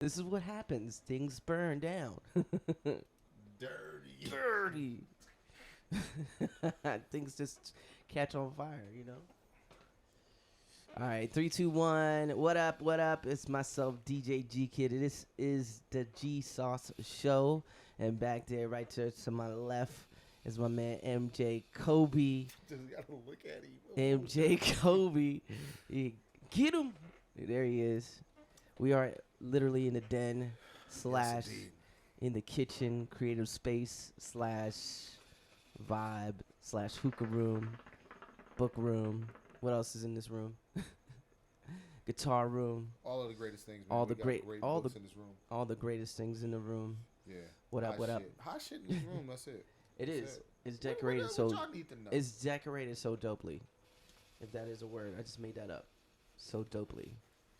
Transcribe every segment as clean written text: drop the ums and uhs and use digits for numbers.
This is what happens. Things burn down. Dirty. Dirty. Things just catch on fire, you know? All right, 3, 2, 1. What up? What up? It's myself, DJ GKID. This is the G Sauce Show. And back there, right to my left, is my man MJ Kobe. Just gotta look at him. MJ Kobe. Get him. There he is. We are literally in the den slash in the kitchen, creative space slash vibe slash hookah room, book room. What else is in this room? Guitar room. All of the greatest things. Man. All the great all books the in this room. all the greatest things in the room. Yeah. What up? What up? Hot shit in this room. That's it. It That's is. it. It's decorated what so. y'all need to know? It's decorated so dopely. If that is a word, I just made that up. So dopely.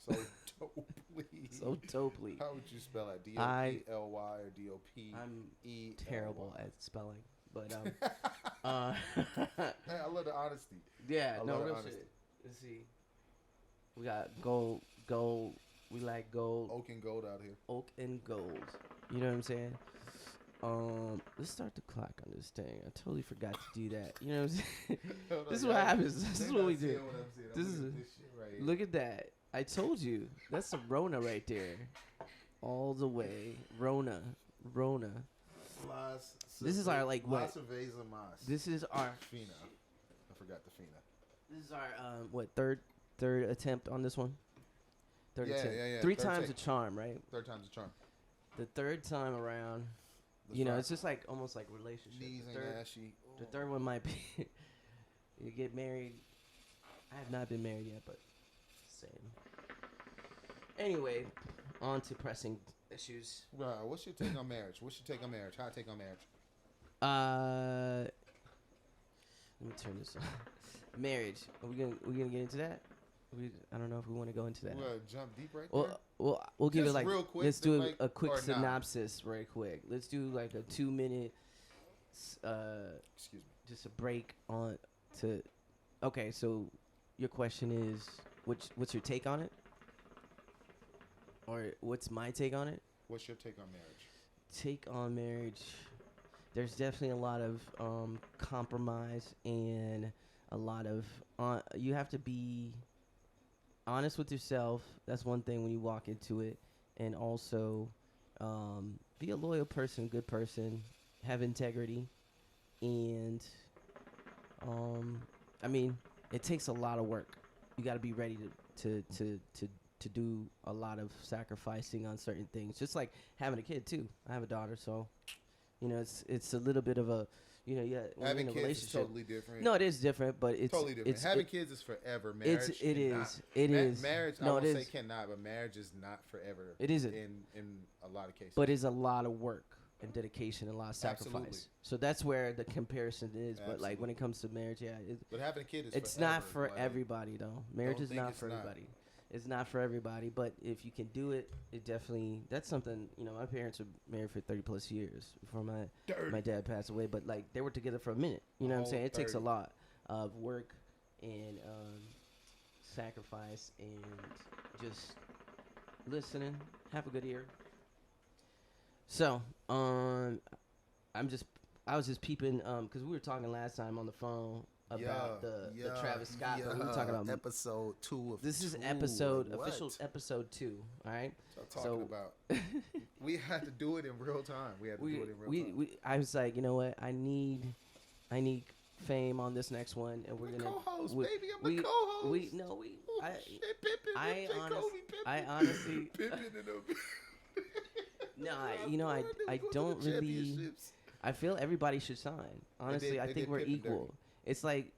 So dopely. So dopely. How would you spell it? DOPLY or DOPE? I'm terrible at spelling, but Hey, I love the honesty. yeah, I no love real honesty. shit. Let's see. We got gold. We like gold. Oak and gold out here. Oak and gold. You know what I'm saying? Let's start the clock on this thing. I totally forgot to do that. You know what I'm saying? This is what happens. This is what we do. This is this shit right here. Look at that. I told you. That's a Rona right there. All the way. Rona. This is our, like, what? This is our Fina. I forgot the Fina. This is our what, third attempt on this one? Third attempt. Yeah. Three Third times take. a charm, right? Third time's a charm. The third time around, That's you know, right. it's just like almost like relationship. Knees The ain't third, ashy. the third one might be you get married. I have not been married yet, but same. Anyway, on to pressing issues. Right. What's your take on marriage? What's your take on marriage? How I take on marriage? Let me turn this on. Marriage. Are we gonna get into that? I don't know if we want to go into that. You want to jump deep right there? We'll give Just it like real quick, let's do like, a quick or not? synopsis, very quick. Let's do like a 2-minute, Excuse me. just a break on to. Okay, so your question is, what's your take on it, or what's my take on it? What's your take on marriage? Take on marriage. There's definitely a lot of compromise and a lot of you have to be honest with yourself. That's one thing when you walk into it, and also be a loyal person, good person, have integrity, and I mean, it takes a lot of work. You got to be ready to do a lot of sacrificing on certain things. Just like having a kid too. I have a daughter, so you know it's a little bit of a when Having you're in a kids relationship. is totally different. No, it is different, but it's totally different. It's, Having kids is forever. Marriage, it is. It Ma- is. Marriage, No, I it won't say is. cannot, but marriage is not forever. It isn't. in a lot of cases. But it's a lot of work and dedication and a lot of sacrifice. Absolutely. So that's where the comparison is. But like when Absolutely. it comes to marriage, yeah, But having a kid is it's forever. not for like, everybody though. Marriage don't is think not it's for not. everybody. It's not for everybody, but if you can do it, it definitely that's something. My parents were married for 30+ years before my dad passed away. But like they were together for a minute. You know what I'm whole saying? It takes a 30. lot of work and sacrifice and just listening. Have a good ear. So I was just peeping because we were talking last time on the phone about the Travis Scott. But we were talking about episode 2 of this is two. official episode 2. All right. What I'm talking about. We had to do it in real time. We had to do it in real time. I was like, you know what? I need Fame on this next one, and we're I'm gonna co-host, we- baby. I'm we- the co-host. Oh, I shit, Pippin, I J. honest- Kobe, Pippin. I honestly Pippin in the- no, I We I go to don't the really. championships. I feel everybody should sign. Honestly, did- I they think did we're Pippin equal. It's like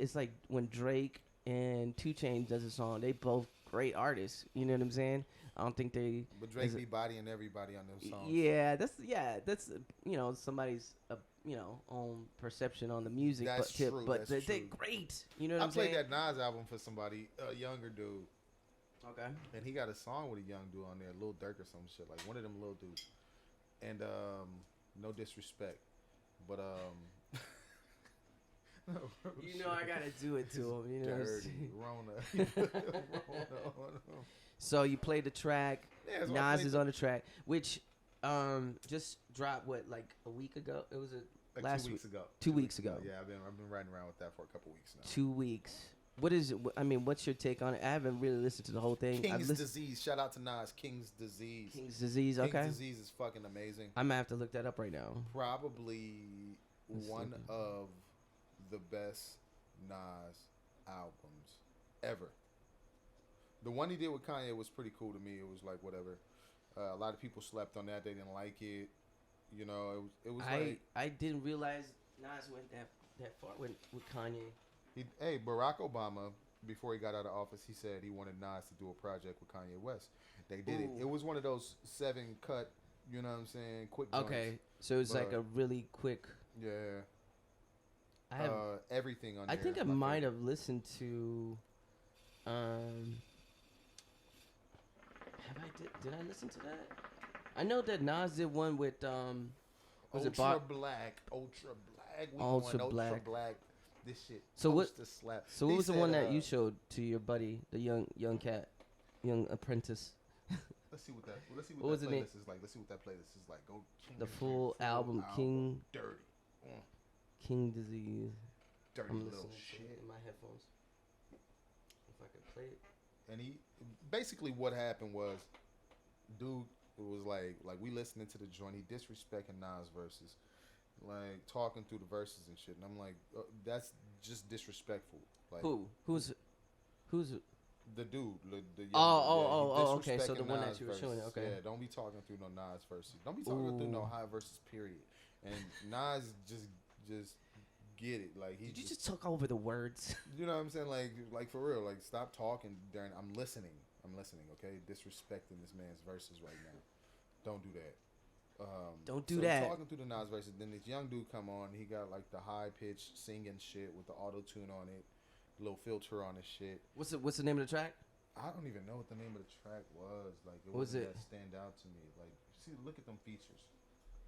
when Drake and 2 Chainz does a song. They both great artists. You know what I'm saying? I don't think they. But Drake be bodying everybody on those songs. Yeah, that's somebody's own perception on the music. That's but true, but that's they're true. great. You know what I I'm saying? played that Nas album for somebody, a younger dude, Okay. and he got a song with a young dude on there, Lil Durk or some shit, like one of them little dudes. And no disrespect, but You know I gotta do it to him. You know. What I'm dirty saying? Rona. Rona on him. So you played the track. Yeah, so I Nas played is on the track, which just dropped what, like a week ago? It was like last 2 weeks ago. 2 weeks ago. Yeah, I've been riding around with that for a couple weeks now. 2 weeks. What is it? I mean, what's your take on it? I haven't really listened to the whole thing. King's Disease. Shout out to Nas. King's Disease. King's Disease. Okay. King's Disease is fucking amazing. I'm gonna have to look that up right now. Probably Let's one see. of the best Nas albums ever. The one he did with Kanye was pretty cool to me. It was like whatever. A lot of people slept on that. They didn't like it. You know, it was like I didn't realize Nas went that far with Kanye. Hey, Barack Obama, before he got out of office, he said he wanted Nas to do a project with Kanye West. They did it. It was one of those 7-cut, you know what I'm saying, quick joints. Okay, so it's like a really quick. Yeah. I have everything on I there. think I might have listened to. Did I listen to that? I know that Nas did one with was it Ultra Black. We Ultra going Black. Ultra Black. This shit. So what? Slap. So what was the one that you showed to your buddy, the young cat, young apprentice? Let's see what that. Let's see What what, was that the name? playlist is like. Let's see what that playlist is like. Go. The full album, King Dirty. King Disease. Dirty I'm little listening to shit. it in my headphones. If I could play it. And he basically what happened was, dude was like we listening to the joint. He disrespecting Nas verses, like talking through the verses and shit. And I'm like, that's just disrespectful. Like Who's the dude? The okay. So the one that you were showing. Okay. Yeah, don't be talking through no Nas verses. Don't be talking through no high verses. Period. And Nas just get it. Like he. Did you just talk over the words? You know what I'm saying? Like for real. Like stop talking during. I'm listening. Okay, disrespecting this man's verses right now. Don't do that. Don't do that. Talking through the Nas verses. Then this young dude come on. He got like the high pitched singing shit with the auto tune on it, little filter on his shit. What's the name of the track? I don't even know what the name of the track was. Like it Was wasn't it? that stand out to me. Like see, look at them features.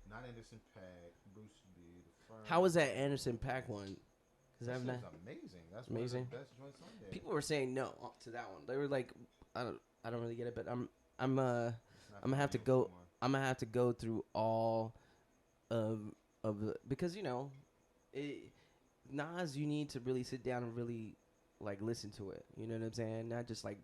Not Anderson .Paak, Bruce B. The Firm. How was that Anderson .Paak one? Because That I've not. shit's amazing. That's Amazing. one of the best joints on there. People were saying no to that one. They were like, I don't really get it, but I'm gonna have to go. I'm gonna have to go through all of the, because Nas, you need to really sit down and really like listen to it. You know what I'm saying? Not just like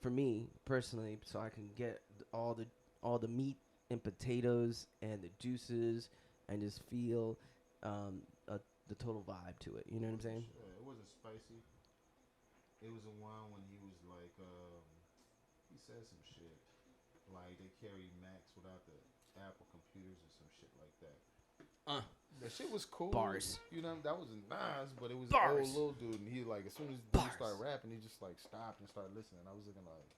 for me personally, so I can get all the meat and potatoes and the juices and just feel the total vibe to it. You know what I'm saying? Sure. It wasn't spicy. It was a one when he was like, he said some shit. Like they carry Macs without the Apple computers or some shit like that. That shit was cool. Bars. You know, that wasn't Nas, but it was Bars. an old little dude. And he like, as soon as Bars. he started rapping, he just like stopped and started listening. I was looking like,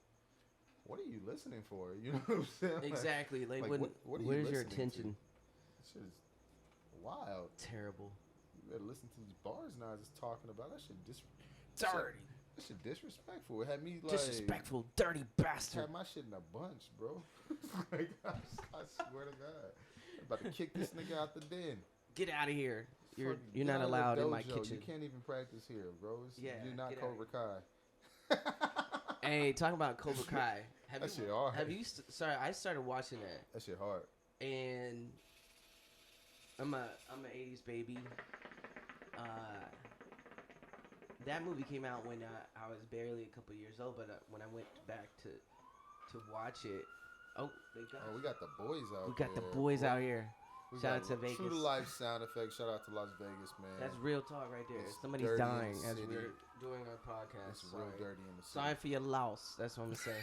what are you listening for? You know what I'm saying? Exactly. Like what are you where's your listening attention? This shit is wild. Terrible. You better listen to these bars Nas is talking about. That shit Dirty. That shit disrespectful. It had me like Disrespectful, dirty bastard. had my shit in a bunch, bro. Like I swear to God, I'm about to kick this nigga out the den. Get out of here. You're Get not out of the allowed in my dojo. kitchen. You can't even practice here, bro. Yeah, you're not get Cobra Kai. Hey, talking about Cobra Kai. That shit hard. Have you? Sorry, I started watching that, That shit hard. and I'm a '80s baby. That movie came out when I was barely a couple years old, but when I went back to watch it, We got the boys out. we got the there, boys boy. out here. We Shout got out to Vegas. True to life sound effects. Shout out to Las Vegas, man. That's real talk right there. It's Somebody's dirty in dying the as city. we're doing our podcast. It's real dirty in the city. Sorry for your loss. That's what I'm gonna say.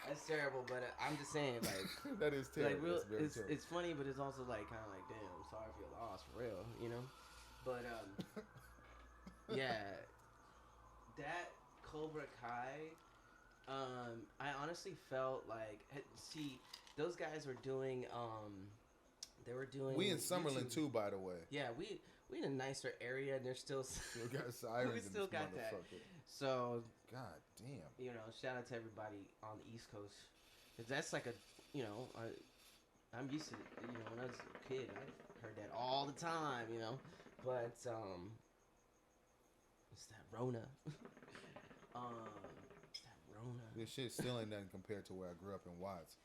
That's terrible, but I'm just saying, like, that is terrible. like real. That's very terrible. It's funny, but it's also like kind of like, damn, I'm sorry for your loss, for real, you know. But yeah, that Cobra Kai. I honestly felt like, see, those guys were doing. They were doing. We in Summerlin YouTube. too, by the way. Yeah, we in a nicer area, and they're still. Still got sirens. We in still this got that. motherfucker. So God damn. you know, shout out to everybody on the East Coast, 'cause that's like a, you know, I'm used to, you know, when I was a kid, I heard that all the time, you know, but it's that Rona, it's that Corona. This shit still ain't nothing compared to where I grew up in Watts.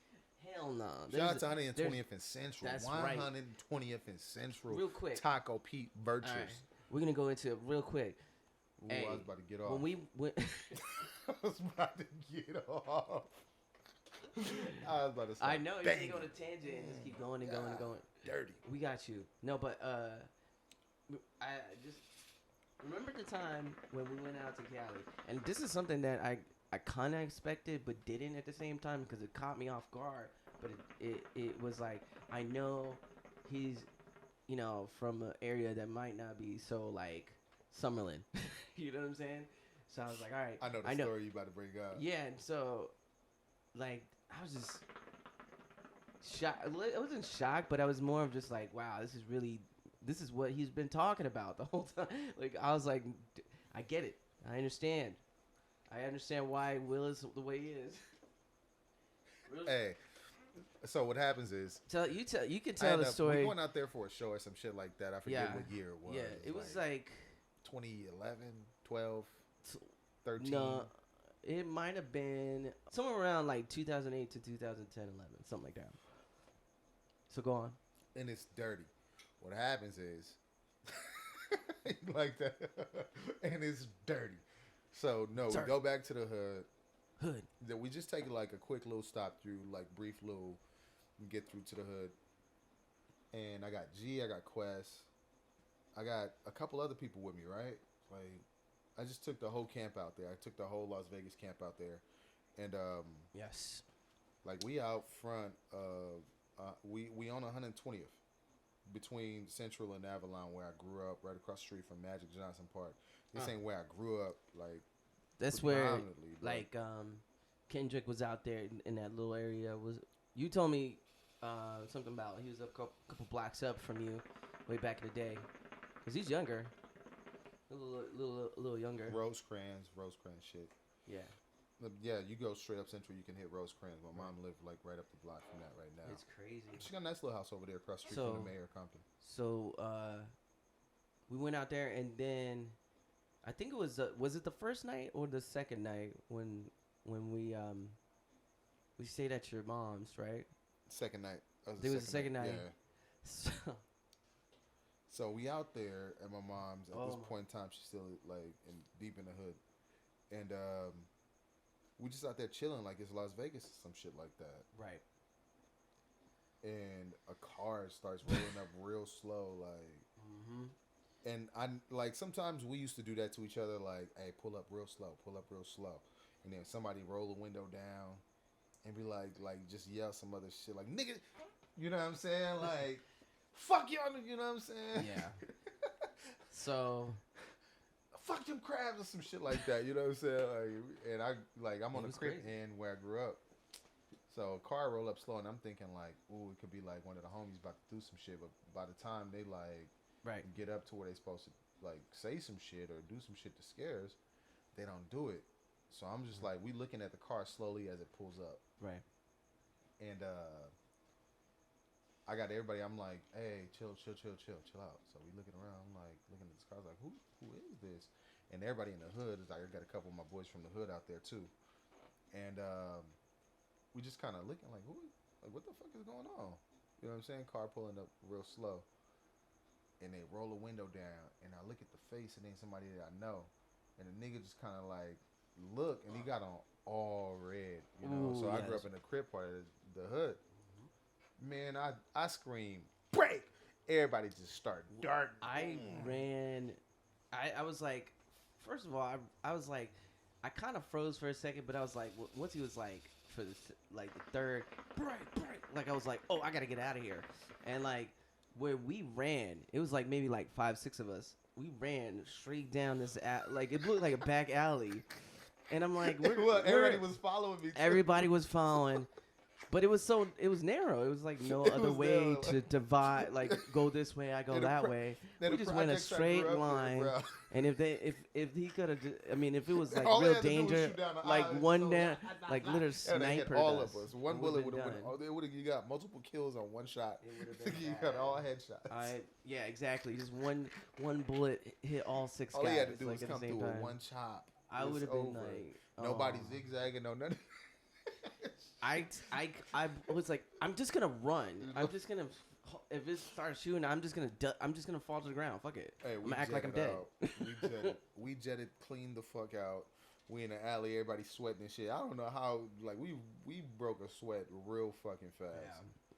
Hell no. Shout out to 120th and Central. That's right. 120th and Central. Real quick. Taco Pete Virtues. All right. We're going to go into it real quick. Ooh, Hey, I was about to get off. When we went... I was about to get off. I was about to start I know. You can go to tangent and just keep going and going and going. Dirty. We got you. No, but I just... Remember the time when we went out to Cali? And this is something that I kind of expected but didn't at the same time because it caught me off guard. But it was like, I know he's, from an area that might not be so, like, Summerlin. You know what I'm saying? So I was like, all right. I know the story you about to bring up. Yeah, and so, like, I was just shocked. I wasn't shocked, but I was more of just like, wow, this is what he's been talking about the whole time. Like, I was like, I get it. I understand. I understand why Will is the way he is. Hey, so what happens is... You can tell the story. We went out there for a show or some shit like that. I forget what year it was. Yeah, it was like 2011, 12, 13. No, it might have been somewhere around like 2008 to 2010, 11, something like that. So go on. And it's dirty. What happens is, like that, and it's dirty. So no, we go back to the hood. Then we just take like a quick little stop through, like brief little, get through to the hood. And I got G, I got Quest, I got a couple other people with me, right? Like, I just took the whole camp out there. I took the whole Las Vegas camp out there, and yes, like we out front of we on 120th. Between Central and Avalon, where I grew up, right across the street from Magic Johnson Park. This ain't where I grew up, like. That's where, like, Kendrick was out there in that little area. You told me something about he was a couple blocks up from you way back in the day, cause he's younger, a little younger. Rosecrans shit. Yeah. Yeah, you go straight up Central, you can hit Rosecrans. My mom lived like right up the block from that right now. It's crazy. She got a nice little house over there across the street from the mayor of Compton. So we went out there, and then I think it was it the first night or the second night when we stayed at your mom's, right? Second night. It was the second night. Yeah. So we out there at my mom's. At this point in time, she's still like deep in the hood, and we just out there chilling like it's Las Vegas or some shit like that. Right. And a car starts rolling up real slow, like. Mm-hmm. And I like sometimes we used to do that to each other, like, "Hey, pull up real slow," and then somebody roll the window down, and be like just yell some other shit, like "nigga," you know what I'm saying? Like, "Fuck y'all," you know what I'm saying? Yeah. So. Fuck them crabs or some shit like that, you know what I'm saying? Like, I'm on the crib end where I grew up. So car roll up slow, and I'm thinking like, ooh, it could be like one of the homies about to do some shit. But by the time they like get up to where they supposed to like say some shit or do some shit to scare us, they don't do it. So I'm just like, we looking at the car slowly as it pulls up. Right. And I got everybody. I'm like, hey, chill out. So we looking around. I'm like looking at this car. I was like, who is this? And everybody in the hood is like, I got a couple of my boys from the hood out there too. And we just kind of looking like, what the fuck is going on? You know what I'm saying? Car pulling up real slow. And they roll the window down. And I look at the face, and then somebody that I know. And the nigga just kind of like look, and he got on all red. You know? Ooh, so I grew up in the crib part of the hood. Man, I screamed, break! Everybody just started darting. I ran. I was like, first of all, I was like, I kind of froze for a second, but I was like, once he was like, for the third, break, like I was like, oh, I gotta get out of here. And like, where we ran, it was like maybe like 5-6 of us. We ran straight down this, like it looked like a back alley. And I'm like, everybody was following me too. Everybody was following. But it was narrow. It was like no other way to divide. Like, go this way, I go that way. We just went a straight line. And if he could have, I mean, if it was like real danger, like one down, like literally sniper all of us. One bullet would have. You got multiple kills on one shot. You got all headshots. Yeah, exactly. Just one bullet hit all 6 guys. All he had to do like, was come through with one chop. I would have been like, Nobody zigzagging, no nothing. I was like, I'm just gonna run. I'm just gonna. If it starts shooting, I'm just gonna fall to the ground. Fuck it. Hey, I'm gonna act like I'm dead. We jetted clean the fuck out. We in the alley, everybody sweating and shit. I don't know how, like, we broke a sweat real fucking fast.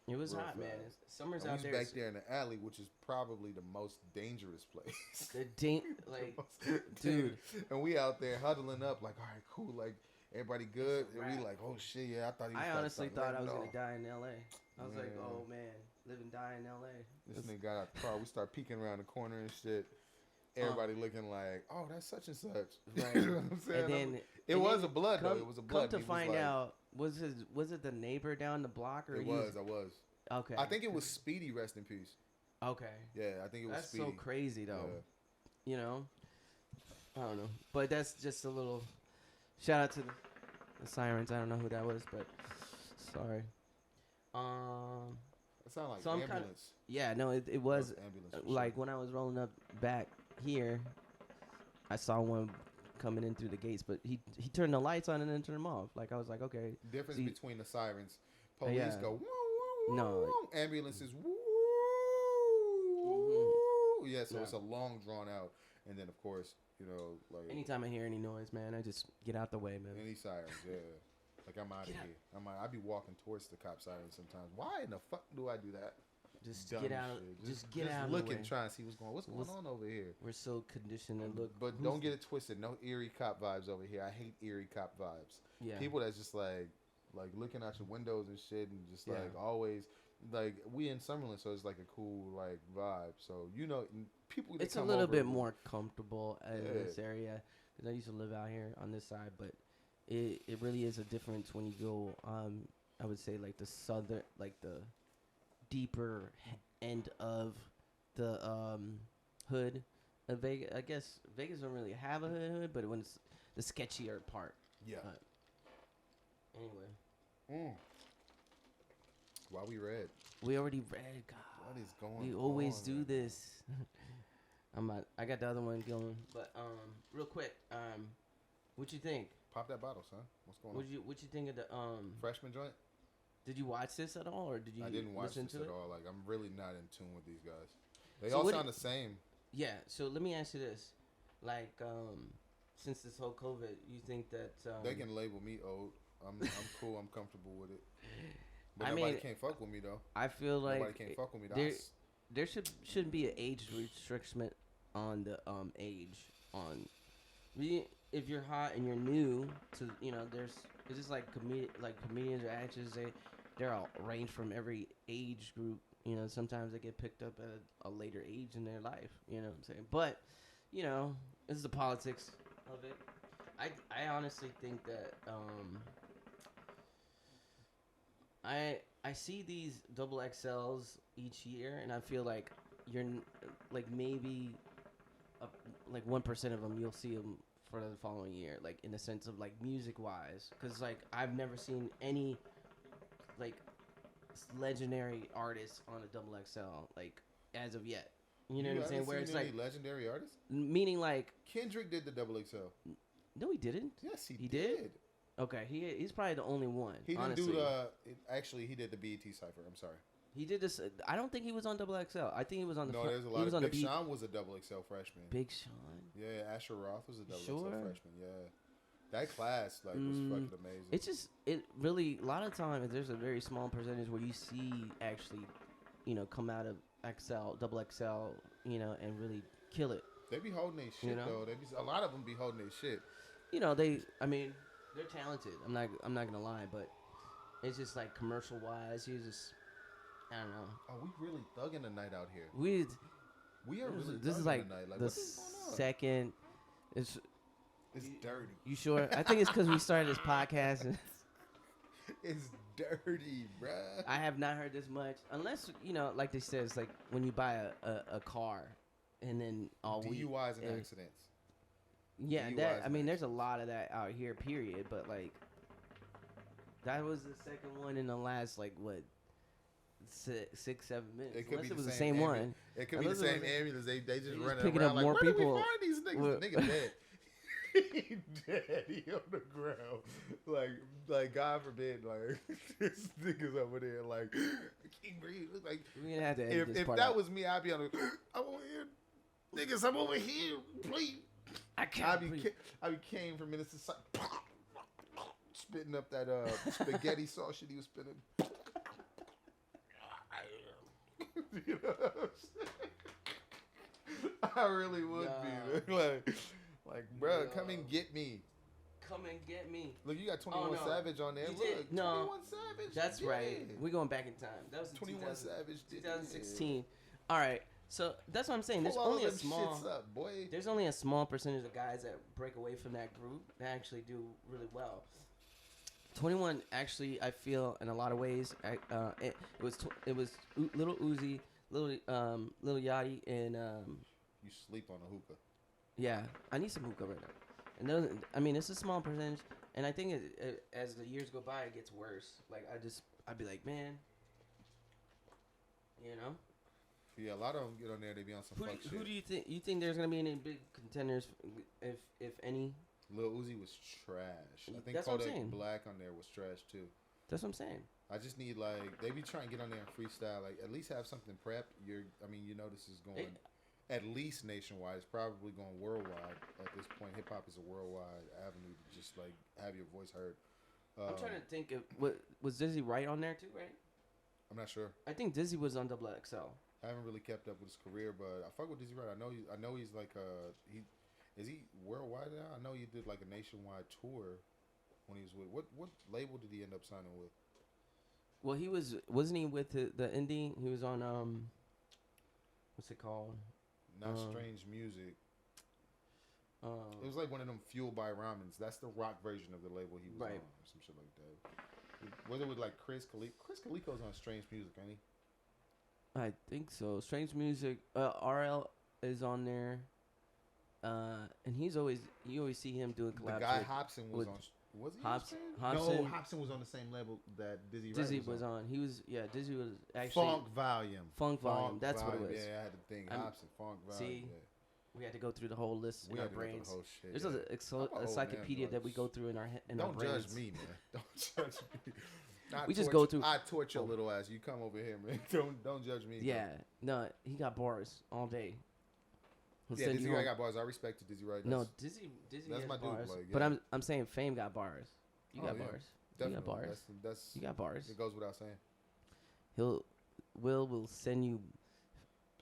Yeah. It was Real hot, fast. man. Summer's And out we there. was back there in the alley, which is probably the most dangerous place. Like, Most dude. And we out there huddling up, like, all right, cool, like, everybody good? And we like, oh shit, yeah, I thought he was I honestly thought I was going gonna die in L.A. I was like, oh man, live and die in L.A. This nigga got out the car. We start peeking around the corner and shit. Everybody looking like, oh, that's such and such. Right. You know what I'm saying? And then it was a blood though. It was a blood. Come to find out, was it the neighbor down the block or it was? I was. Okay. I think it was Speedy. Rest in peace. Okay. Yeah, I think it was. That's Speedy. so crazy though. Yeah. You know. I don't know, but that's just a little shout out to the sirens. I don't know who that was, but sorry. It sounded like so I'm ambulance. Yeah, no, it was ambulance. like when I was rolling up back here, I saw one coming in through the gates, but he turned the lights on and then turned them off. Like I was like, okay. Difference between the sirens. Police go woo woo woo. No. Ambulances woo Mm-hmm. woo. Yeah, so it's a long drawn out, and then of course like anytime I hear any noise, man, I just get out the way, man. any sirens, yeah. Like I'm out of here. I be walking towards the cop sirens sometimes. Why in the fuck do I do that? Just Dumb get out. shit. Just get out. Looking, of the way. trying to see what's going on over here. We're so conditioned to look. But don't get it twisted. No eerie cop vibes over here. I hate eerie cop vibes. Yeah. People that's just like looking out your windows and shit, and just like always like we in Summerlin, so it's like a cool like vibe. So people. It's a little bit more comfortable in this area because I used to live out here on this side, but it really is a difference when you go. I would say like the southern, like the deeper end of the hood of Vegas. I guess Vegas don't really have a hood, but when it's the sketchier part. Yeah. Anyway. Why we read? We already read. God. What is going on? We always do this. I got the other one going, but real quick, what you think? Pop that bottle, son. What's going on? What you think of the freshman joint? Did you watch this at all, or did you? I didn't watch listen this to at it? all. Like I'm really not in tune with these guys. They So all what sound the same. Yeah. So let me ask you this: like, since this whole COVID, you think that They can label me old. I'm cool. I'm comfortable with it. But I nobody mean, can't fuck with me though. I feel like Nobody can't fuck with me. Though. there shouldn't be an age restriction on the age on. If you're hot and you're new to it's just like comedians or actors, they're all range from every age group. Sometimes they get picked up at a later age in their life. You know what I'm saying? But this is the politics of it. I honestly think that I see these double XLs each year, and I feel like you're like maybe like 1% of them you'll see them for the following year, like in the sense of like music wise, because like I've never seen any like legendary artists on a double XL like as of yet. You know what I'm saying? Where it's like legendary artists, meaning like Kendrick did the double XL. No, he didn't. Yes, he did. Okay, he's probably the only one. He didn't honestly. do actually, he did the BET Cypher. I'm sorry. He did this. I don't think he was on double XL. I think he was on the. No, there's a lot. He was on Big Sean was a double XL freshman. Big Sean. Yeah, Asher Roth was a double XL freshman. Yeah, that class was fucking amazing. It's just it really a lot of times there's a very small percentage where you see actually, come out of XL, double XL, and really kill it. They be holding their shit though. A lot of them be holding their shit. They're talented. I'm not gonna lie, but it's just like commercial wise, you just I don't know. Oh, we really thugging the night out here. We are really. This is like the second. It's dirty. You sure? I think it's because we started this podcast. And it's dirty, bruh. I have not heard this much, unless like they said, it's like when you buy a car, and then all DUIs and accidents. Yeah, there's a lot of that out here. Period. But like, that was the second one in the last 6-7 minutes. It could Unless be it was the the same one. It could be the same ambulance. They just running picking around up like, more where people. Did we find these niggas? The nigga dead. he dead. He on the ground. Like God forbid, like this nigga's over there, like I can't breathe. Like We're gonna have to edit this if part that out. was me, I'd be on the. I'm over here, niggas. I'm over here, please. I can't breathe. I be came from minutes to spitting up that spaghetti sauce shit he was spitting. You know what I'm saying? I really would be like, bro, come and get me. Come and get me. Look, you got 21 no. Savage on there. You Look, did? No. 21 Savage. That's did right. it. We're going back in time. That was 21 Savage. Did 2016. All right. So that's what I'm saying. There's Pull all only a them small. shits up, boy. There's only a small percentage of guys that break away from that group that actually do really well. 21 actually, I feel in a lot of ways, it was Little Uzi, Little Yachty, and You sleep on a hookah. yeah, I need some hookah right now. And those, I mean, it's a small percentage, and I think as the years go by, it gets worse. Like I'd be like, man, you know. Yeah, a lot of them get on there. They be on some fuck shit. Who do you think? You think there's gonna be any big contenders, if any? Lil Uzi was trash. I think That's what I'm Kodak saying. Black on there was trash too. That's what I'm saying. I just need they be trying to get on there and freestyle. Like at least have something prepped. This is going at least nationwide. It's probably going worldwide at this point. Hip hop is a worldwide avenue to just like have your voice heard. I'm trying to think of what was Dizzy Wright on there too, right? I'm not sure. I think Dizzy was on Double XL. I haven't really kept up with his career, but I fuck with Dizzy Wright. I know he's like is he worldwide now? I know he did like a nationwide tour when he was with what label did he end up signing with? Well, wasn't he with the indie? He was on what's it called? Not Strange Music. It was like one of them Fueled by Ramens. That's the rock version of the label he was on, or some shit like that. Was it with like Chris Calico? Chris Calico's on Strange Music, ain't he? I think so. Strange Music. RL is on there. And you always see him doing collabs. The guy Hobson was on. Was he? Hobson. No, Hobson was on the same level that Dizzy Wright was on. He was Dizzy was actually Funk Volume. That's what it was. Yeah, I had to think. Hobson, Funk Volume. See, yeah. We had to go through the whole list in our brains. The whole shit, There's yeah. a encyclopedia that we go through in our Don't our brains. judge me, man. Don't judge me. We just go through. I torture a little ass. You come over here, man. Don't judge me. Yeah, no, he got bars all day. Yeah, Dizzy Wright got bars. I respect Dizzy Wright. No, Dizzy that's has my bars. dude. Like, yeah. But I'm saying Fame got bars. You got bars. Definitely. You got bars. You got bars. It goes without saying. Will send you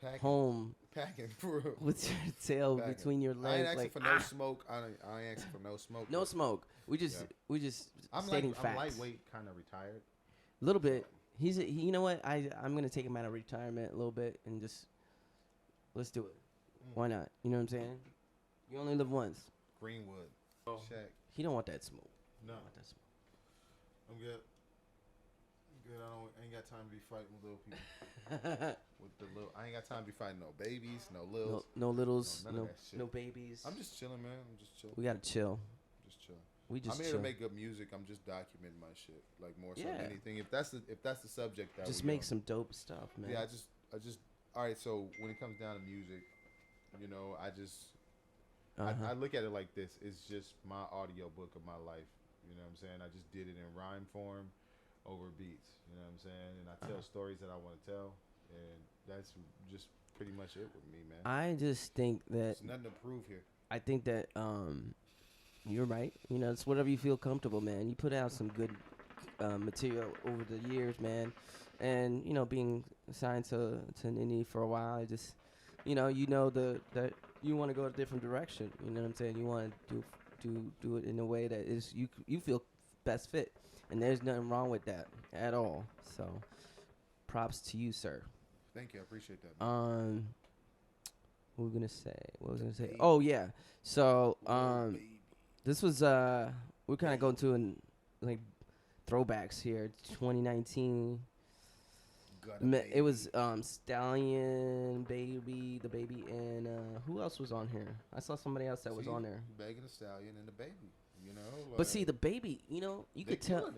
Packing. home Packing for real. with your tail between your legs. I ain't asking like, for no smoke. I ain't asking for no smoke. No smoke. We just stating facts. I'm lightweight, kind of retired. A little bit. You know what? I'm gonna take him out of retirement a little bit and just let's do it. Why not? You know what I'm saying? You only live once. Greenwood. Shaq. He don't want that smoke. No. Don't want that smoke. I'm good. I ain't got time to be fighting with little people. I ain't got time to be fighting no babies, no littles. No littles, no babies. I'm just chilling, man. I'm just chilling. We gotta chill. Just chilling. I'm here to make good music. I'm just documenting my shit, like more so than anything. If that's the subject that just make some dope stuff, man. Yeah, I just. All right. So when it comes down to music, you know, I look at it like this. It's just my audio book of my life. You know what I'm saying? I just did it in rhyme form over beats. You know what I'm saying? And I tell stories that I want to tell. And that's just pretty much it with me, man. I just think that there's nothing to prove here. I think that you're right. You know, it's whatever you feel comfortable, man. You put out some good material over the years, man. And, you know, being signed to an indie for a while, I just, you know that you want to go a different direction. You know what I'm saying? You want to do it in a way that is you feel best fit. And there's nothing wrong with that at all. So, props to you, sir. Thank you. I appreciate that. What was I gonna say? Oh yeah. So this was we're kind of going to like throwbacks here. 2019. It was Stallion, Baby, the Baby, and who else was on here? I saw somebody else that was on there. Megan Thee Stallion and the Baby. You know, like, but see, the Baby, you know, you could tell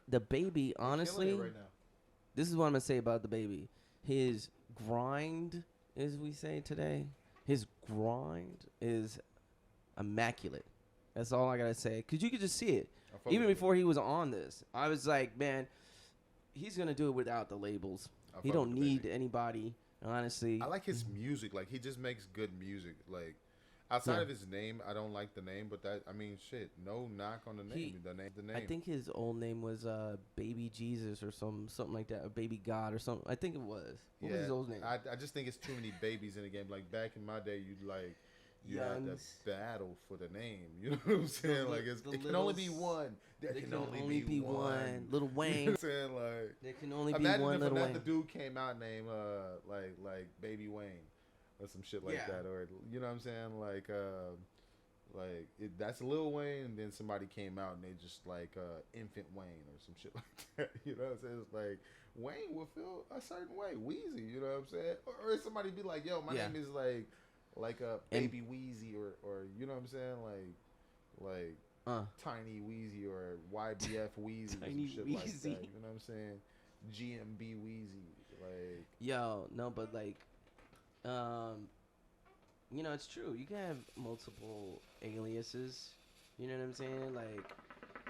the Baby. Honestly, right now. This is what I'm gonna say about the Baby. His grind, as we say today, his grind is immaculate. That's all I gotta say. Cause you could just see it. I fuck Even with before he was on this, I was like, man, he's gonna do it without the labels. I He fuck don't with the need baby. anybody. Honestly, I like his music. Like he just makes good music. Like outside Yeah. of his name, I don't like the name, but that I mean, shit. No knock on the name. The name. I think his old name was Baby Jesus or something like that, or Baby God or something. I think it was. What was his old name? I just think it's too many babies in the game. Like back in my day, you had to Youngs. battle for the name. You know what I'm saying? li- Like the it can only be littles. one. There There can only be one. Little You know Wayne. what I'm saying? Like There can only be imagine one if Little another Wayne. dude came out named like Baby Wayne or some shit like Yeah. that, or you know what I'm saying? That's Lil Wayne, and then somebody came out and they just like Infant Wayne or some shit like that. You know what I'm saying? It's like Wayne will feel a certain way, Wheezy. You know what I'm saying? Or somebody be like, "Yo, my Yeah. name is like a Baby Wheezy," or you know what I'm saying? Like Tiny Wheezy or YBF Wheezy or Tiny some shit Wheezy. like that. You know what I'm saying? GMB Wheezy, like Yo, no, but like, you know, it's true. You can have multiple aliases. You know what I'm saying? Like,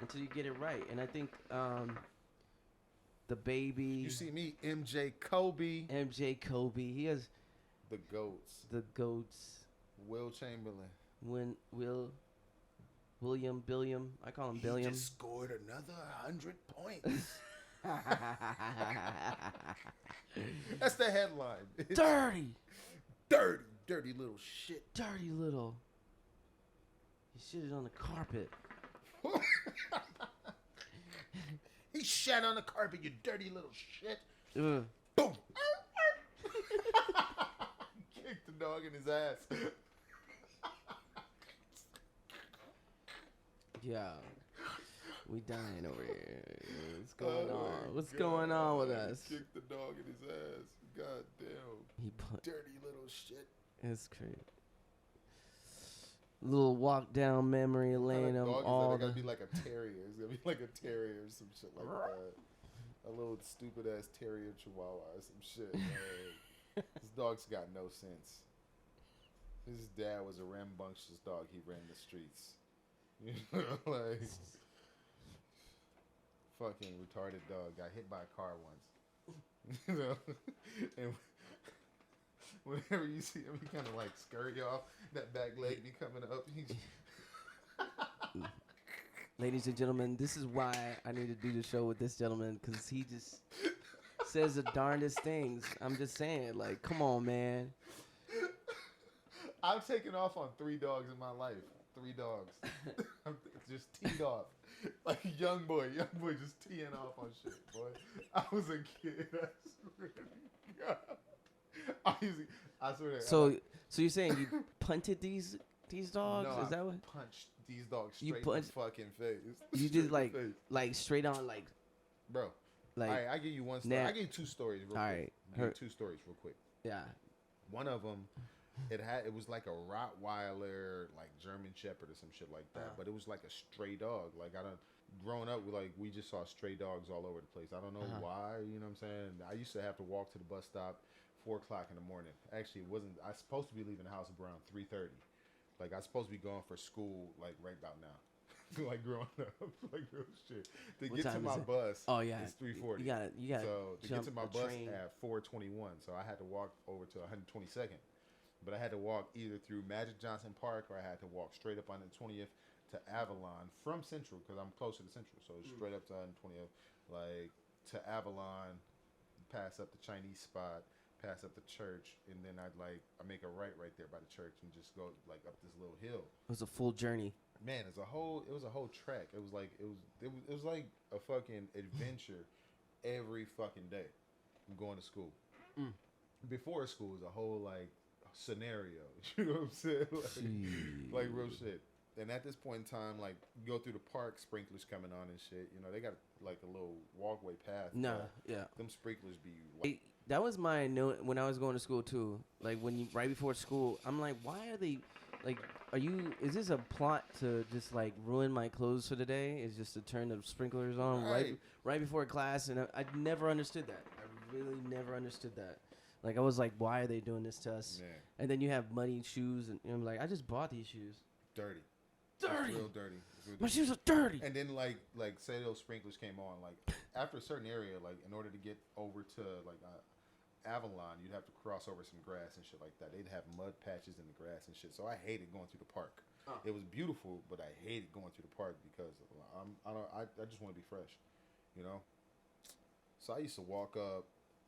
until you get it right. And I think the baby, you see me, MJ Kobe, MJ Kobe, he has the goats, the goats. Will Chamberlain. William Billiam. I call him He Billiam. just scored another 100 points. That's the headline. It's Dirty. dirty little shit. Dirty little. He shitted on the carpet. He shat on the carpet, you dirty little shit. Ugh. Boom. Kicked the dog in his ass. Yeah. We dying over here. What's going Oh on? my What's God. going on with He us? kicked the dog in his ass. God damn. He put. Dirty little shit. It's crazy. Little walk down memory lane of all It the. gotta be like a terrier. It's gonna be like a terrier or some shit like that. A little stupid ass terrier chihuahua or some shit. Like, this dog's got no sense. His dad was a rambunctious dog. He ran the streets. You know, like fucking retarded dog. Got hit by a car once. You know, and whenever you see him, he kind of like scurry off. That back leg be coming up. Ladies and gentlemen, this is why I need to do the show with this gentleman, because he just says the darndest things. I'm just saying, like, come on, man. I've taken off on 3 dogs in my life. 3 dogs. I'm just teed off. Like a young boy just teeing off on shit, boy. I was a kid. I swear to God. I swear to God. So you're saying you punted these dogs? No, Is that what I punched these dogs You straight in punched- the fucking face. you Straight did? in Like the face. like straight on, like Bro. like All right, I give you one story. Now- I give you 2 stories real All quick. right, Give you 2 stories real quick. yeah. One of them, it was like a Rottweiler, like German Shepherd or some shit like that. But it was like a stray dog. Like growing up, we just saw stray dogs all over the place. I don't know why. You know what I'm saying? I used to have to walk to the bus stop 4 o'clock in the morning. Actually, it wasn't. I was supposed to be leaving the house around 3:30. Like I was supposed to be going for school like right about now. Like growing up, like real shit. To What get to time my is it? bus, Oh yeah. it's 3:40. You got So to get jump to my the bus train. at 4:21, so I had to walk over to 122nd. But I had to walk either through Magic Johnson Park or I had to walk straight up on the 20th to Avalon from Central because I'm closer to Central. So straight up to 120th, like to Avalon, pass up the Chinese spot, pass up the church, and then I make a right there by the church and just go like up this little hill. It was a full journey. Man, it was a whole trek. It was like a fucking adventure every fucking day. I'm going to school. Before school was a whole like scenario. You know what I'm saying? Like real shit. And at this point in time, like you go through the park, sprinklers coming on and shit. You know, they got like a little walkway path. No, but yeah. them sprinklers be like, That was my note when I was going to school too. Like right before school, I'm like, why are they, like, is this a plot to just like ruin my clothes for the day? Is just to turn the sprinklers on right before class? And I never understood that. I really never understood that. Like I was like, why are they doing this to us? man. And then you have muddy shoes, and I'm like, I just bought these shoes. dirty. Dirty. It's real dirty. It's real My dirty. shoes are dirty. And then like say those sprinklers came on, like after a certain area, like in order to get over to like Avalon, you'd have to cross over some grass and shit like that. They'd have mud patches in the grass and shit. So I hated going through the park. It was beautiful, but I hated going through the park because I just want to be fresh, you know. So I used to walk up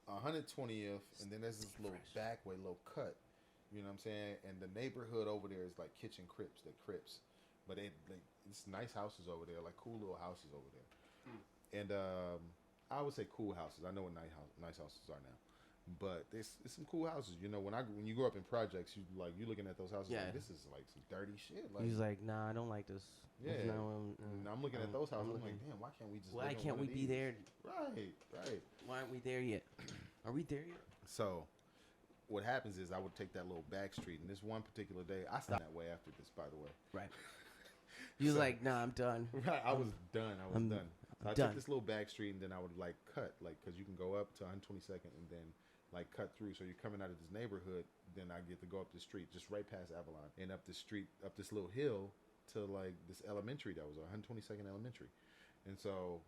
120th, and then there's this little back way, little cut. You know what I'm saying? And the neighborhood over there is like kitchen Crips. They're Crips. But it's nice houses over there, like cool little houses over there. And I would say cool houses. I know what nice houses are now. But it's some cool houses. You know, when you grow up in projects, you looking at those houses like, this is like some dirty shit. Like, He's like, nah, I don't like this. Yeah. And I'm looking at those houses. I'm like, damn, why can't we just Why live in can't one we of be these? there? Right. Why aren't we there yet? Are we there yet? So what happens is I would take that little back street, and this one particular day, I stopped that way after this, by the way. Right. You like, nah, I'm done. Right, I was done. So I done. took this little back street, and then I would like cut, like, because you can go up to 122nd and then like cut through. So you're coming out of this neighborhood, then I get to go up the street, just right past Avalon, and up the street, up this little hill to like this elementary that was 122nd Elementary. And so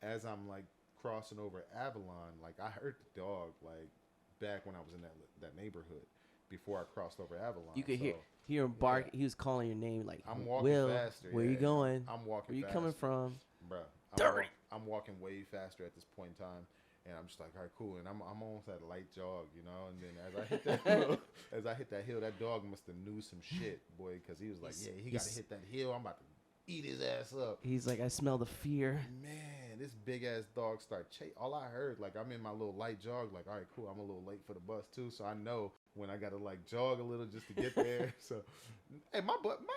as I'm like crossing over Avalon, like I heard the dog like back when I was in that neighborhood before I crossed over Avalon. You could hear him bark. Yeah. He was calling your name like, I'm walking Will, faster. where you going? I'm walking Where you faster. coming from? Bruh, I'm walking way faster at this point in time. And I'm just like, all right, cool. And I'm almost at a light jog, you know. And then as I hit that hill, that dog must have knew some shit, boy, because he was like, yeah, he got to hit that hill. I'm about to eat his ass up. He's like, I smell the fear. Man, this big ass dog start chasing. All I heard, like, I'm in my little light jog, like, all right, cool. I'm a little late for the bus too, so I know when I gotta like jog a little just to get there. So, hey, my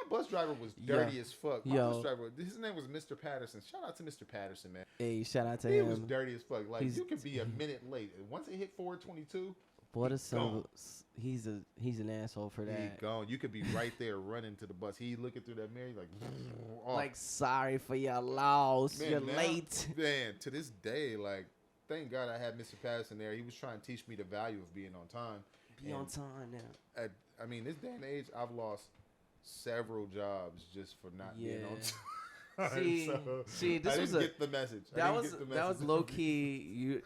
bus driver was dirty as fuck. My bus driver, his name was Mr. Patterson. Shout out to Mr. Patterson, man. Hey, shout out to him. He was dirty as fuck. Like, you could be a minute late. Once it hit 422, what a son! He's an asshole for that. He gone. You could be right there running to the bus. He looking through that mirror, like, oh. Like, sorry for your loss. Man, You're now, late. Man, to this day, like, thank God I had Mr. Patterson there. He was trying to teach me the value of being on time. Be on time now. I mean, this day and age, I've lost several jobs just for not being on time. See, this was get the message. That was low key.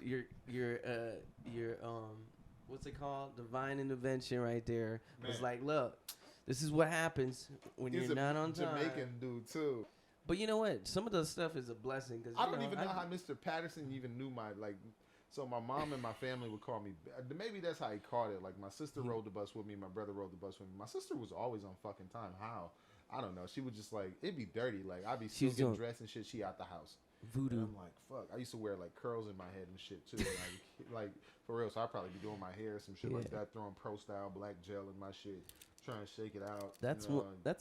Your what's it called? Divine intervention right there. Man. It's like, look, this is what happens when you're not on time. Jamaican dude too. But you know what? Some of the stuff is a blessing. Cause I don't even know how Mr. Patterson even knew my like. So my mom and my family would call me. Maybe that's how he caught it. Like my sister rode the bus with me. My brother rode the bus with me. My sister was always on fucking time. How? I don't know. She would just like, it'd be dirty. Like I'd be still getting dressed and shit. She out the house. Voodoo. And I'm like, fuck. I used to wear like curls in my head and shit too. Like for real. So I'd probably be doing my hair, some shit like that, throwing Pro Style black gel in my shit, trying to shake it out. That's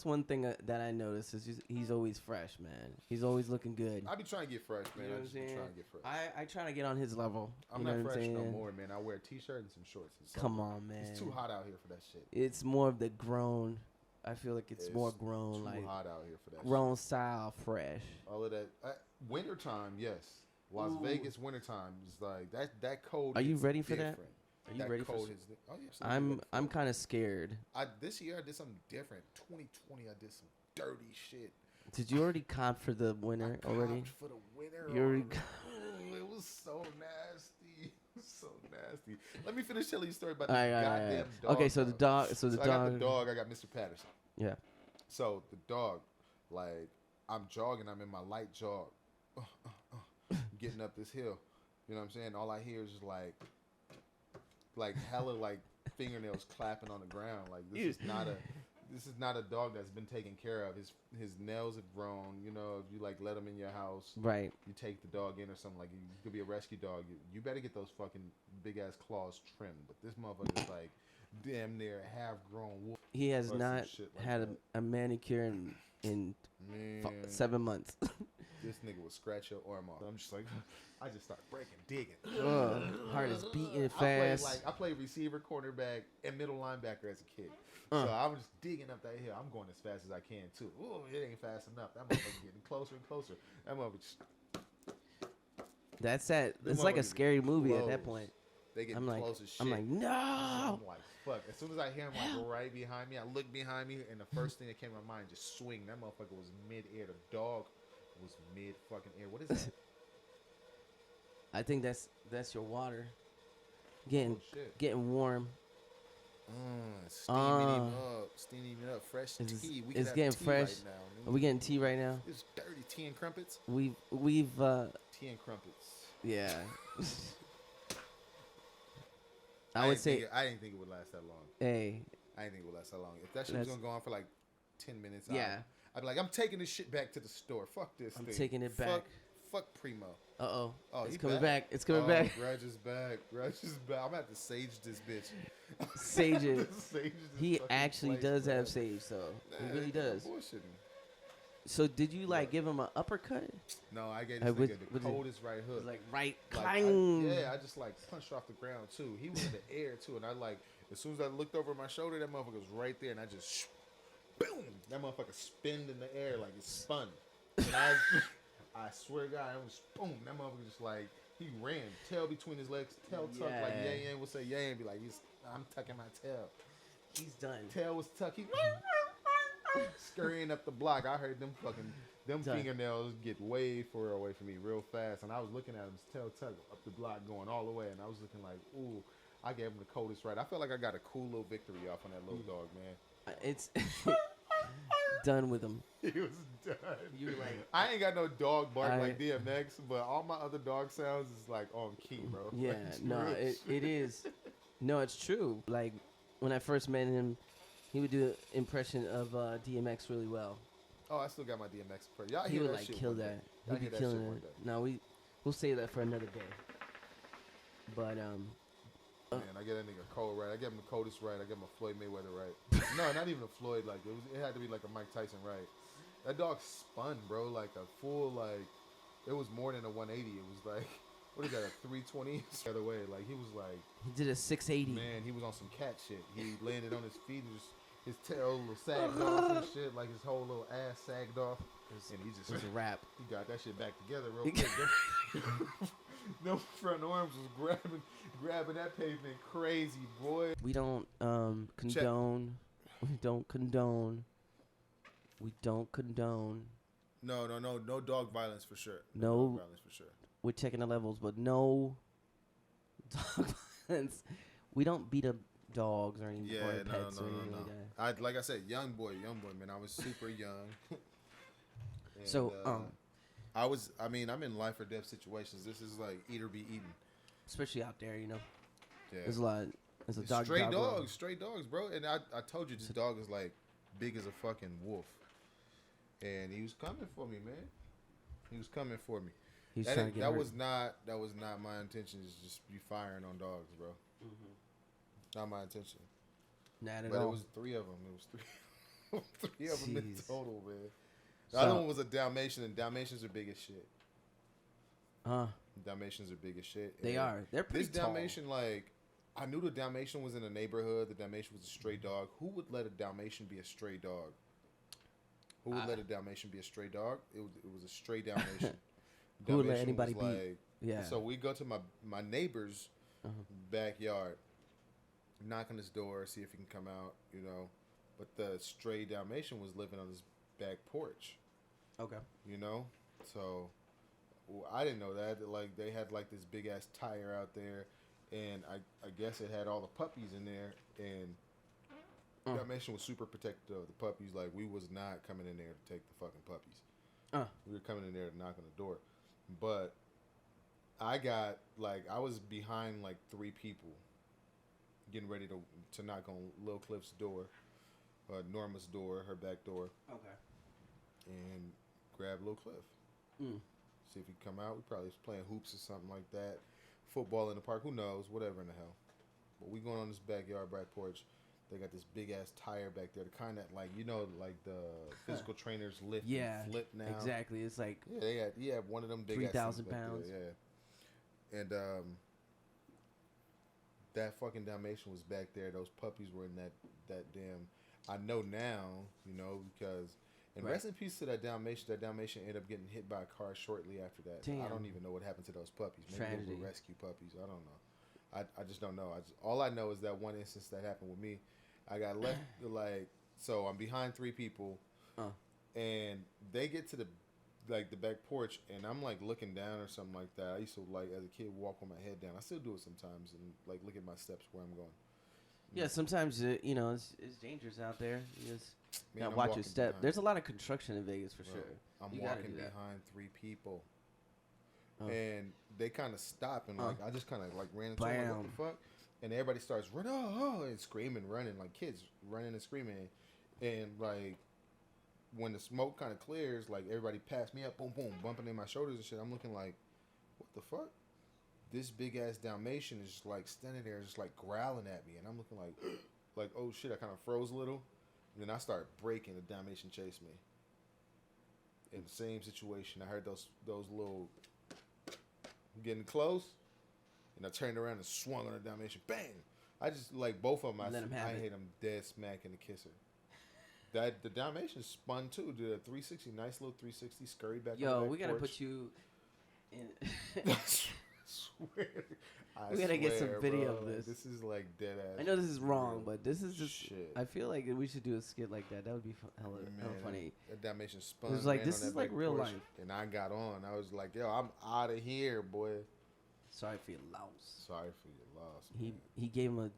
one thing that I noticed is he's always fresh, man. He's always looking good. I be trying to get fresh, man. You know I just be trying to get fresh. I try to get on his level. I'm not fresh no more, man. I wear a t-shirt and some shorts. Come on, man. It's too hot out here for that shit. It's more of the grown. I feel like it's more grown, too like hot out here for that. Grown style, fresh. All of that. Wintertime, yes. Las Vegas wintertime is like that cold. Are you ready for different. that? Are you ready for that? Oh yeah. I'm kind of scared. This year I did something different. 2020 I did some dirty shit. Did you already comp for the winter already? For the winter. You already it was so nasty. So nasty. Let me finish telling you a story about the goddamn dog. Okay, so the dog. I got the dog. I got Mr. Patterson. Yeah. So the dog, like, I'm jogging. I'm in my light jog, getting up this hill. You know what I'm saying? All I hear is just like hella like fingernails clapping on the ground. Like this is not a dog that's been taken care of. His nails have grown. You know, if you like let him in your house, right? You take the dog in or something, like you could be a rescue dog. You better get those fucking big ass claws trimmed. But this motherfucker is like damn near half grown wolf. He has not had a manicure in 7 months. This nigga will scratch your arm off. I'm just like, I just start digging. Heart is beating fast. I played receiver, cornerback, and middle linebacker as a kid. So I was just digging up that hill. I'm going as fast as I can too. Ooh, it ain't fast enough. That motherfucker getting closer and closer. That motherfucker. It's like a scary movie at that point. They get I'm like, close as shit. I'm like, So no. I'm like, fuck. As soon as I hear him like right behind me, I look behind me, and the first thing that came to my mind just swing. That motherfucker was mid-air. The dog was mid fucking air. What is that? I think that's your water getting Oh shit. getting warm. Steaming him up, fresh It's, tea. We it's can getting have tea fresh. right now. Are we getting tea right now? It's dirty tea and crumpets. We've Tea and crumpets. yeah. I would say I didn't think it would last that long. hey, I didn't think it would last that long. If that shit was gonna go on for like 10 minutes, yeah. I'd be like, I'm taking this shit back to the store. Fuck this thing. I'm taking it back. Fuck Primo. Oh, Oh, it's he coming back. It's coming back. Grudge is back. Grudge is back. I'm gonna have to sage this bitch. Sage it. Sage this He fucking actually place, does bro. have sage, so he really does. Bullshitting. So did you like What? give him an uppercut? No, I gave Hey, this with- nigga the with the- coldest right hook. It was like right, Like, clang. I just like punched off the ground too. He was in the air too, and I like as soon as I looked over my shoulder, that motherfucker was right there, and I just boom. That motherfucker spinned in the air like it spun. And I swear to God, I was boom. That motherfucker just like he ran, tail between his legs, tail tucked like Yeah. Yang Yang would say. Yang be like, I'm tucking my tail. He's done. Tail was tucked. He scurrying up the block. I heard them Done. fingernails get way far away from me real fast, and I was looking at him, tail tucked up the block, going all the way, and I was looking like, ooh, I gave him the coldest right. I felt like I got a cool little victory off on that little dog, man. It's done with him. He was done. You were like, I ain't got no dog bark I- like DMX, but all my other dog sounds is like on key, bro. yeah, Like, it's no, real it shit. is. No, it's true. Like when I first met him, he would do an impression of DMX really well. Oh, I still got my DMX impression. Y'all He hear would that like shit kill one day. that. Y'all He'd hear be that shit killing one it. day. No, we'll save that for another day. But Man, I get that nigga cold right. I get him the coldest right. I get him a Floyd Mayweather right. No, not even a Floyd. Like it had to be like a Mike Tyson right. That dog spun, bro. Like a full like. It was more than a 180. It was like, what is that? A 320 the other way. Like he was like, he did a 680. man, he was on some cat shit. He landed on his feet and just his tail sagged off and shit. Like his whole little ass sagged off. And he just It was a wrap. he got that shit back together real quick. No front arms was grabbing that pavement crazy, boy. We don't condone. We don't condone. We don't condone. No dog violence for sure. No. dog violence for sure. We're checking the levels, but no dog violence. We don't beat up dogs or anything, Yeah, or no, pets no, or no, anything no. like that. Like I said, young boy, man. I was super young. And, So, I'm in life or death situations. This is like eat or be eaten. especially out there, Yeah. there's a lot. There's a dog. Stray dog world. dogs, bro. And I told you this dog is like big as a fucking wolf. And he was coming for me, man. He was coming for me. He's trying to get That hurt. was not my intention. Is just be firing on dogs, bro. Not my intention. Not at But all. it was three of them. It was three of them in Jeez. total, man. The So- other one was a Dalmatian, and Dalmatians are big as shit. Dalmatians are big as shit. They And are. They're pretty This tall. Dalmatian, like, I knew the Dalmatian was in a neighborhood. The Dalmatian was a stray dog. Who would let a Dalmatian be a stray dog? Who would let a Dalmatian be a stray dog? It was a stray Dalmatian. Who would let Dalmatian anybody was be- like- Yeah. So we go to my neighbor's backyard, knock on his door, see if he can come out, But the stray Dalmatian was living on his back porch, Okay. So I didn't know that. Like they had like this big ass tire out there, and I guess it had all the puppies in there, and Dalmatian was super protective of the puppies. Like we was not coming in there to take the fucking puppies. We were coming in there to knock on the door, but I was behind like three people, getting ready to knock on Lil Cliff's door, Norma's door, her back door, Okay. and grab Lil Cliff. See if he come out. We probably was playing hoops or something like that. Football in the park. Who knows? Whatever in the hell. But we going on this backyard back porch. They got this big ass tire back there. The kind that like the physical trainers lift Yeah. and flip now. Exactly. It's like Yeah, he had one of them big 3,000 ass things back pounds. there, yeah. And that fucking Dalmatian was back there. Those puppies were in that damn. I know now, because. And Right. rest in peace to that Dalmatian. That Dalmatian ended up getting hit by a car shortly after that. Damn. I don't even know what happened to those puppies. Maybe Tragedy. they were rescue puppies. I don't know. I just don't know. All I know is that one instance that happened with me. I got left like so. I'm behind 3 people, and they get to the back porch, and I'm like looking down or something like that. I used to like as a kid walk with my head down. I still do it sometimes, and like look at my steps where I'm going. Yeah, sometimes it's dangerous out there. You just gotta I'm watch your walking step. behind. There's a lot of construction in Vegas for sure. I'm You gotta walking do that. behind 3 people, and they kind of stop, and like I just kind of like ran into them, like, what the fuck, and everybody starts running, and screaming, running like kids running and screaming, and like when the smoke kind of clears, like everybody passed me up, boom, boom, bumping in my shoulders and shit. I'm looking like, what the fuck? This big ass Dalmatian is just like standing there, just like growling at me, and I'm looking like oh shit. I kind of froze a little, and then I started breaking. The Dalmatian chased me. In the same situation, I heard those little getting close, and I turned around and swung on the Dalmatian. Bang! I just like both of them. I hit them dead smack in the kisser. That the Dalmatian spun too. Did a 360, nice little 360, scurried back. Yo, on the we gotta porch. put you in. Swear. We gotta get some video of like, this. this is like dead ass. I know this is wrong, real but this is just. shit. I feel like we should do a skit like that. That would be hella funny. That Dalmatian spun. It was like ran this on is that like back real porch, life. and I got on. I was like, yo, I'm out of here, boy. Sorry for your loss. Sorry for your loss. He gave him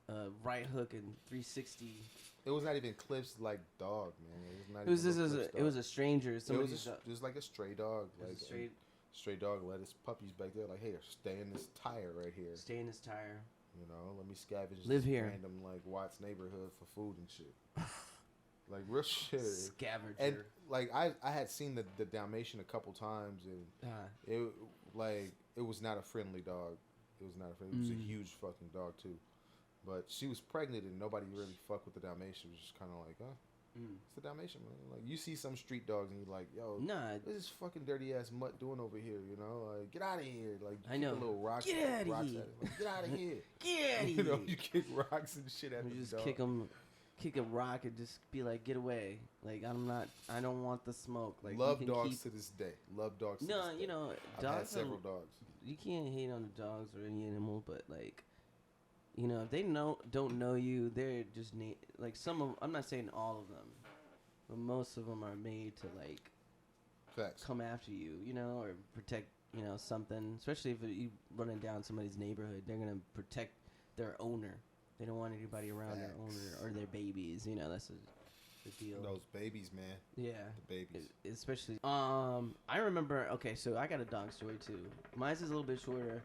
a right hook and 360. It was not even clips like dog, man. It was not. It was even just no clips it was dog. a stranger. It Somebody was just like a stray dog, like straight. stray dog let his puppies back there. Like, hey, stay in this tire right here. Stay in his tire. You know, let me scavenge Live this here. random like Watts neighborhood for food and shit. Like real shit. Scavenger. And like I had seen the Dalmatian a couple times, and it was not a friendly dog. It was not a friendly. It was a huge fucking dog too. But she was pregnant, and nobody really fucked with the Dalmatian. It was just kind of like, it's the Dalmatian, man. Like you see some street dogs, and you're like, yo, nah, what is this fucking dirty ass mutt doing over here? You know, like get out of here. Like I know. kick a little rocks, Get out of rocks here. at it. Like, get out of here. get out of You here. know, you kick rocks and shit at You the just dog. kick a rock and just be like, get away. Like I don't want the smoke. Like Love you can dogs keep, to this day. Love dogs. To No, this day. you know, I've dogs. had several dogs. You can't hate on the dogs or any animal, but like, you know, if they don't know you, they're just like some of. I'm not saying all of them, but most of them are made to like Facts. come after you, you know, or protect, you know, something. Especially if you running down somebody's neighborhood, they're gonna protect their owner. They don't want anybody around their owner or their babies. You know, that's the deal. Those babies, man. Yeah. The babies. Especially. I remember. Okay, so I got a dog story too. Mine's is a little bit shorter.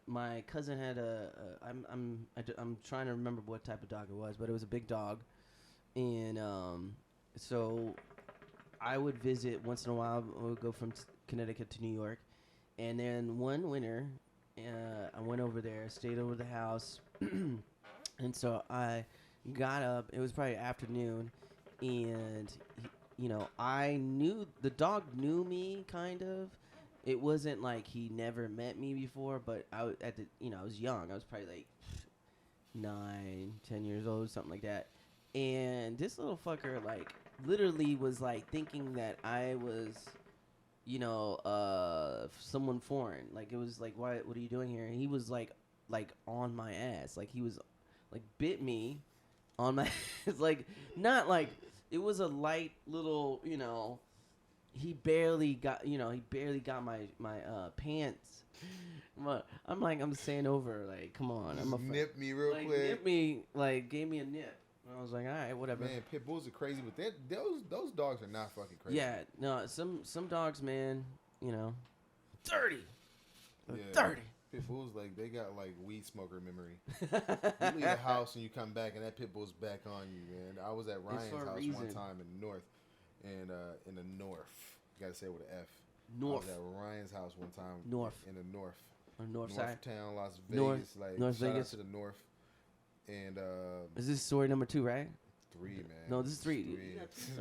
My cousin had I'm trying to remember what type of dog it was, but it was a big dog, and so I would visit once in a while. I would go from Connecticut to New York, and then one winter, I went over there, stayed over the house, and so I got up. It was probably afternoon, and you know, I knew the dog knew me kind of. It wasn't like he never met me before, but I was young. I was probably like 9, 10 years old, something like that. And this little fucker, like, literally was like thinking that I was, you know, someone foreign. Like, it was like, what are you doing here? And he was like on my ass. Like, he was like bit me on my it's like not like it was a light little, you know. He barely got my pants. But I'm saying over, like, come on. I'm a nip me real like, quick. Nip me, like, gave me a nip. And I was like, all right, whatever. Man, pit bulls are crazy, but those dogs are not fucking crazy. Yeah, no, some dogs, man, you know, dirty. Yeah. Dirty. Pit bulls, like, they got, like, weed smoker memory. You leave the house and you come back and that pit bull's back on you, man. I was at Ryan's for a house reason. one time in the north. And in the north. You gotta say it with an F. North. I was at Ryan's house one time. North. In the north. On north side. Town, Las North- Vegas. Like, North shout Vegas. out to the north. And Is this story number 2, right? 3, man. No, this is 3. Three.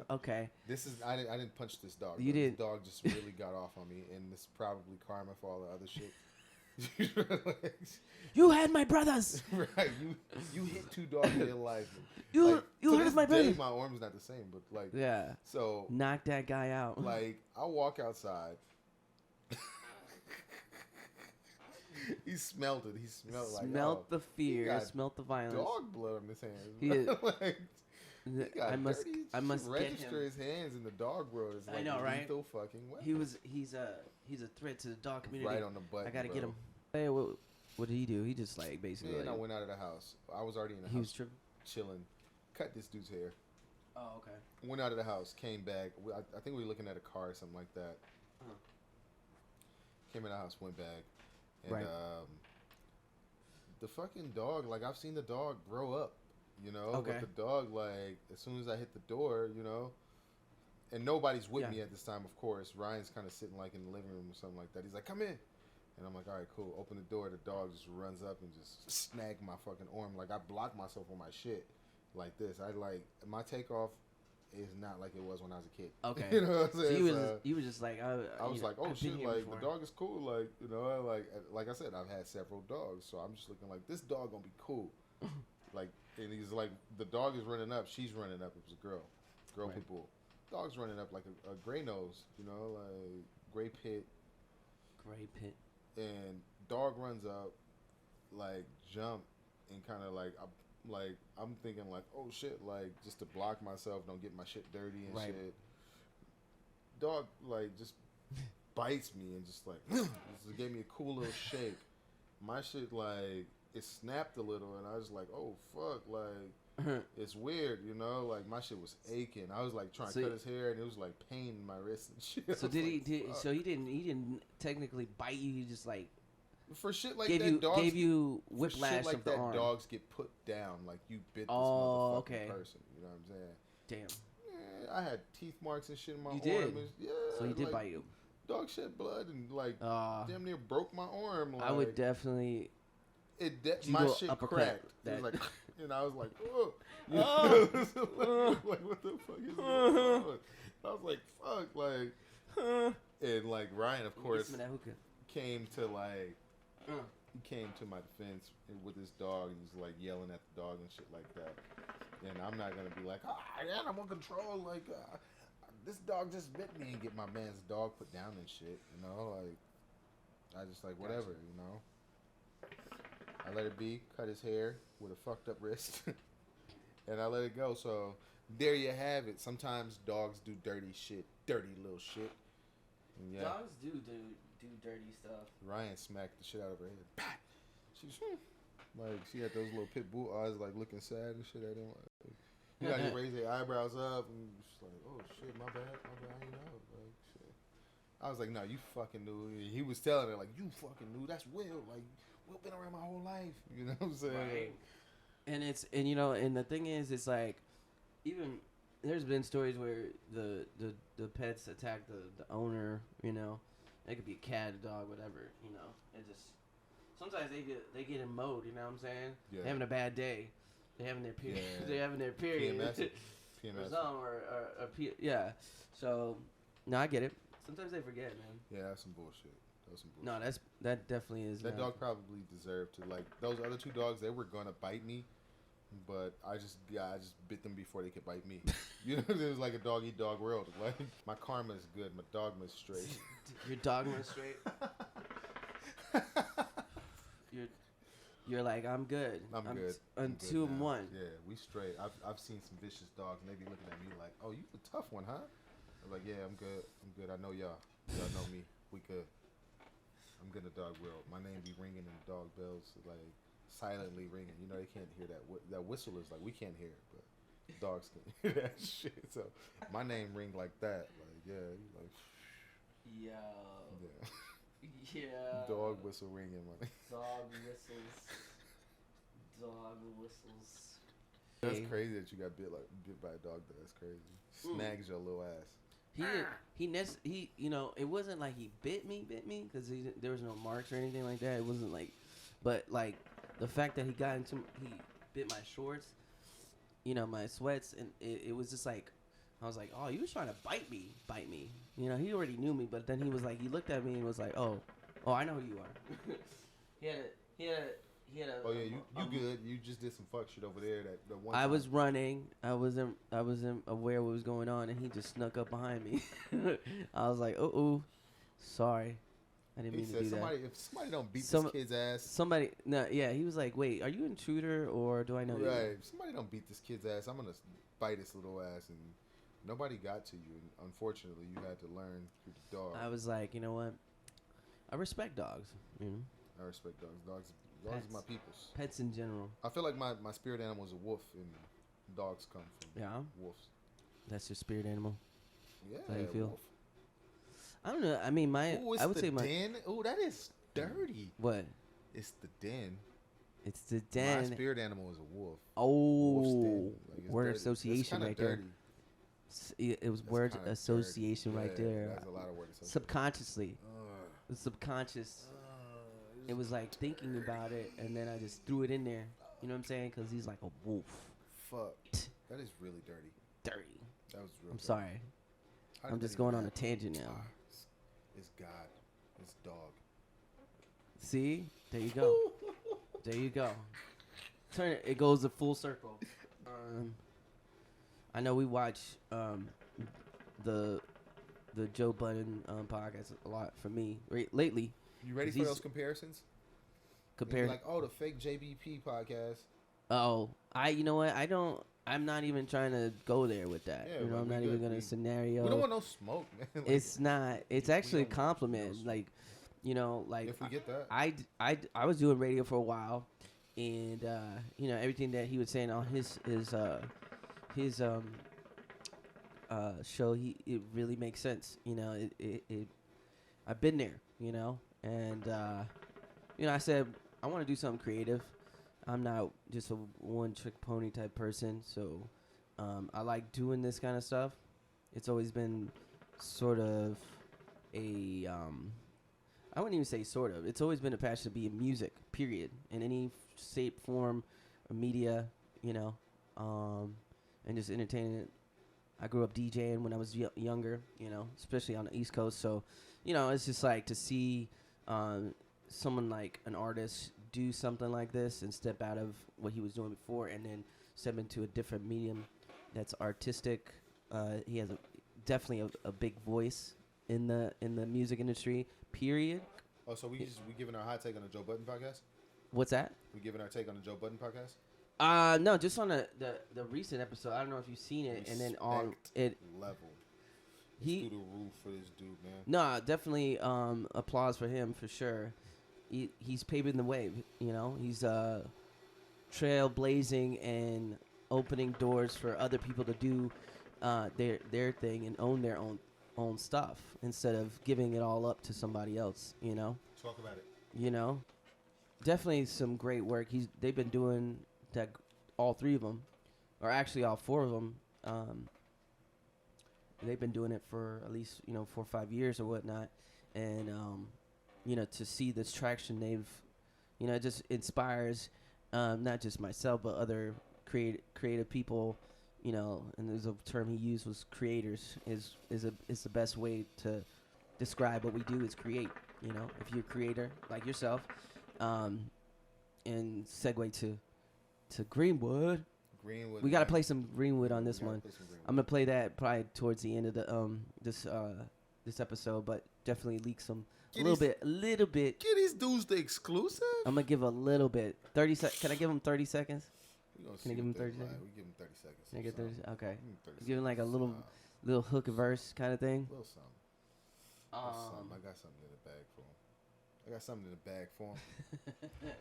Okay. This is I didn't punch this dog. You though. didn't. This dog just really got off on me, and it's probably karma for all the other shit. You had my brothers. Right, you hit 2 dogs in your life. You to hurt this my day, brothers. my arm's not the same, but like Yeah. So Knock that guy out. like I walk outside. He smelled it. He smelled like smelt the he fear, got smelt the violence. dog blood on his hands. He is- Like, he got I must dirty. I must get register him. his hands in the dog world. It's like I know, right? lethal fucking weapon. He's a threat to the dog community. Right on the butt. I gotta bro. get him. Hey, what did he do? He just like basically. Man, I like, went out of the house. I was already in the he was house tripping. chilling. Cut this dude's hair. Oh, okay. Went out of the house. Came back. I think we were looking at a car or something like that. Uh-huh. Came in the house. Went back. And, Right. The fucking dog. Like I've seen the dog grow up. You know. Okay. But the dog, like as soon as I hit the door, you know. And nobody's with Yeah. me at this time, of course. Ryan's kind of sitting like in the living room or something like that. He's like, "Come in." And I'm like, all right, cool. Open the door. The dog just runs up and just snagged my fucking arm. Like, I blocked myself on my shit like this. My takeoff is not like it was when I was a kid. Okay. You know what I'm So saying? you were just like, I was like, oh, I've been shit, here like, before. the dog is cool. Like, you know, like I said, I've had several dogs. So I'm just looking like, this dog gonna be cool. Like, and he's like, the dog is running up. She's running up. It was a girl. Girl Right. people. Dog's running up like a gray nose, you know, like gray pit. Gray pit. And dog runs up, like jump, and kind of I'm thinking like, oh shit, like just to block myself, don't get my shit dirty and Right. shit. Dog like just bites me and just like just gave me a cool little shake. My shit like it snapped a little, and I was like, oh fuck, like it's weird, you know, like my shit was aching. I was like trying to cut his hair, and it was like pain in my wrist and shit. So he didn't technically bite you. He just like for shit like gave that, you for whiplash shit like of the that, arm. dogs get put down like you bit this Oh, motherfucking okay. person. You know what I'm saying? Damn. Yeah, I had teeth marks and shit in my You arm. did? And, yeah. So he did like, bite you. Dog shed blood and like damn near broke my arm. Like, I would definitely. my go shit uppercut cracked. that. It was like, and I was like, oh, you Oh. know? like what the fuck is going on? I was like, fuck, like, and like Ryan, of course, Some of that hookah. came to like. He came to my defense with his dog and he's like yelling at the dog and shit like that. And I'm not gonna be like, animal control, like this dog just bit me and get my man's dog put down and shit, you know, like I just like whatever, you know. I let it be, cut his hair with a fucked up wrist, and I let it go. So there you have it. Sometimes dogs do dirty shit, dirty little shit. And yeah. Dogs do dirty stuff. Ryan smacked the shit out of her head. Bah! She was like, she had those little pit bull eyes, like looking sad and shit at him. Like, you know, he raised their eyebrows up and she's like, oh shit, my bad, you know, like shit. I was like, no, you fucking knew. He was telling her like, you fucking knew. That's Will. Like, Will been around my whole life. You know what I'm saying? Right. And you know, and the thing is, it's like, even there's been stories where the pets attack the owner. You know. It could be a cat, a dog, whatever, you know. It just sometimes they get in mode, you know what I'm saying? Yeah. They're having a bad day. They're having their period. Yeah. They're having their period. PMS. Or something, yeah. So no, I get it. Sometimes they forget, man. Yeah, that's some bullshit. No, that definitely is. That dog probably deserved to, like, those other two dogs, they were gonna bite me, but I just bit them before they could bite me. You know, it was like a dog eat dog world. Like, my karma is good, my dogma is straight. Your dogma is straight. You're like, I'm good. I'm good. Until I'm good now. one. Yeah, we straight. I've seen some vicious dogs, and they be looking at me like, oh, you the tough one, huh? I'm like, yeah, I'm good. I know y'all. Y'all know me. We good. I'm good in the dog world. My name be ringing in the dog bells, like silently ringing. You know, they can't hear that. That whistle is like, we can't hear it, but dogs can hear that shit. So my name ring like that. Like, yeah, like, yeah. Dog whistle ringing, man. Dog whistles. Dog whistles. That's crazy that you got bit by a dog. That's crazy. Snags your little ass. He you know, it wasn't like he bit me because there was no marks or anything like that. It wasn't like, but like the fact that he bit my shorts, you know, my sweats, and it was just like, I was like, oh, you was trying to bite me. You know, he already knew me, but then he was like, he looked at me and was like, oh, I know who you are. he had a. Oh yeah, you good? You just did some fuck shit over there. That one. I was running. I wasn't aware what was going on, and he just snuck up behind me. I was like, sorry. I didn't He mean to said do that. if somebody don't beat Some- this kid's ass, Somebody, no, yeah, he was like, "Wait, are you an intruder or do I know you?" right? If somebody don't beat this kid's ass, I'm gonna bite his little ass, and nobody got to you. And unfortunately, you had to learn through the dog. I was like, you know what? I respect dogs. You know, I respect dogs. Dogs Pets. are my peoples. pets in general. I feel like my spirit animal is a wolf, and dogs come from Yeah, wolves. that's your spirit animal. Yeah, How you feel? wolf. I don't know. I mean, Ooh, it's I would the say my den. Ooh, that is dirty. what? It's the den. It's the My den. spirit animal is a wolf. Oh, Wolf's den. Like, it's word dirty. association That's right kinda there. dirty. It was That's word kinda association dirty. right Yeah, there. That's a lot of word association. Subconsciously, Ugh. the subconscious. Ugh, It was like thinking about it, and then I just threw it in there. You know what I'm saying? Because he's like a wolf. Fuck. That is really dirty. Dirty. That was real. I'm dirty. sorry. How I'm did just that even going on a happen? tangent now. It's God. It's dog. See? There you go. There you go. Turn it. It goes a full circle. I know we watch the Joe Budden podcast a lot for me lately. You ready for He's- those comparisons? Compared. Like, oh, the fake JBP podcast. You know what? I'm not even trying to go there with that. Yeah, you know, like, I'm we not even good. gonna We scenario. We don't want no smoke, man. Like, It's not. It's we actually a don't want no compliment. smoke. Like, you know, like if we get that. I was doing radio for a while, and you know, everything that he was saying on his show, it really makes sense. You know, it I've been there. You know, and you know, I said I want to do something creative. I'm not just a one-trick pony type person, so I like doing this kind of stuff. It's always been sort of a I wouldn't even say sort of. It's always been a passion to be in music, period, in any shape, form, or media, you know, and just entertaining it. I grew up DJing when I was younger, you know, especially on the East Coast. So, you know, it's just like to see someone like an artist do something like this and step out of what he was doing before and then step into a different medium that's artistic. He has definitely a big voice in the music industry, period. Oh, so we giving our hot take on the Joe Budden podcast? What's that? We giving our take on the Joe Budden podcast? No, just on the recent episode. I don't know if you've seen it, and then on it level. he Through the roof for this dude, man. no, definitely applause for him for sure. He's paving the way, you know. He's trailblazing and opening doors for other people to do their thing and own their own stuff instead of giving it all up to somebody else, you know. Talk about it. You know, definitely some great work. They've been doing that, all three of them, or actually all four of them. They've been doing it for at least 4 or 5 years or whatnot, and you know, to see this traction it just inspires not just myself but other creative people. You know, and there's a term he used was creators is the best way to describe what we do is create. You know, if you're a creator like yourself, and segue to Greenwood. Greenwood. We gotta man. play some Greenwood on this We gotta one. play some Greenwood. I'm gonna play that probably towards the end of the this episode, but definitely leak some a little bit. Get these dudes the exclusive. I'm gonna give a little bit. 30 seconds. Can I give him 30 seconds? We gonna Can I see give him what they 30 like. seconds? We give him 30 seconds. Can I get 30? Okay. Give him 30 Give him like a seconds. little hook verse kind of thing. Little something. Little something. I got something in the bag for him.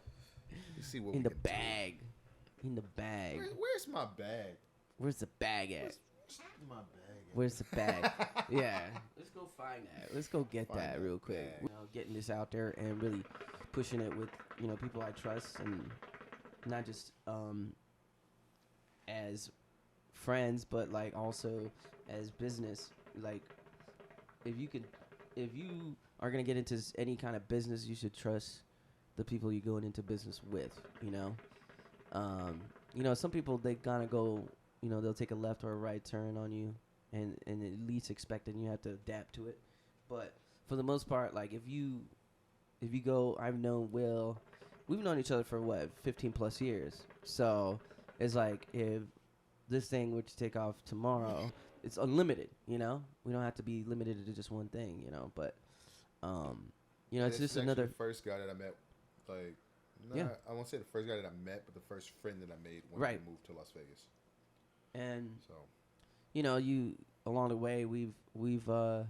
You see what In we the can bag. In the do. bag. Where's my bag? Where's the bag at? Where's my bag? Where's the bag? Yeah. Let's go find that. Let's go get Find that that real quick. bag. You know, getting this out there and really pushing it with, people I trust and not just as friends, but like also as business. Like if you are going to get into any kind of business, you should trust the people you're going into business with, some people, they gotta go, they'll take a left or a right turn on you and at least expect it and you have to adapt to it. But for the most part, like if you go, I've known Will, we've known each other for 15 plus years. So it's like if this thing were to take off tomorrow, it's unlimited, we don't have to be limited to just one thing, but You know, it's This is just actually another. the first guy that I met. Like, Yeah. I won't say the first guy that I met, but the first friend that I made when Right. I moved to Las Vegas. And So you know, you along the way we've gone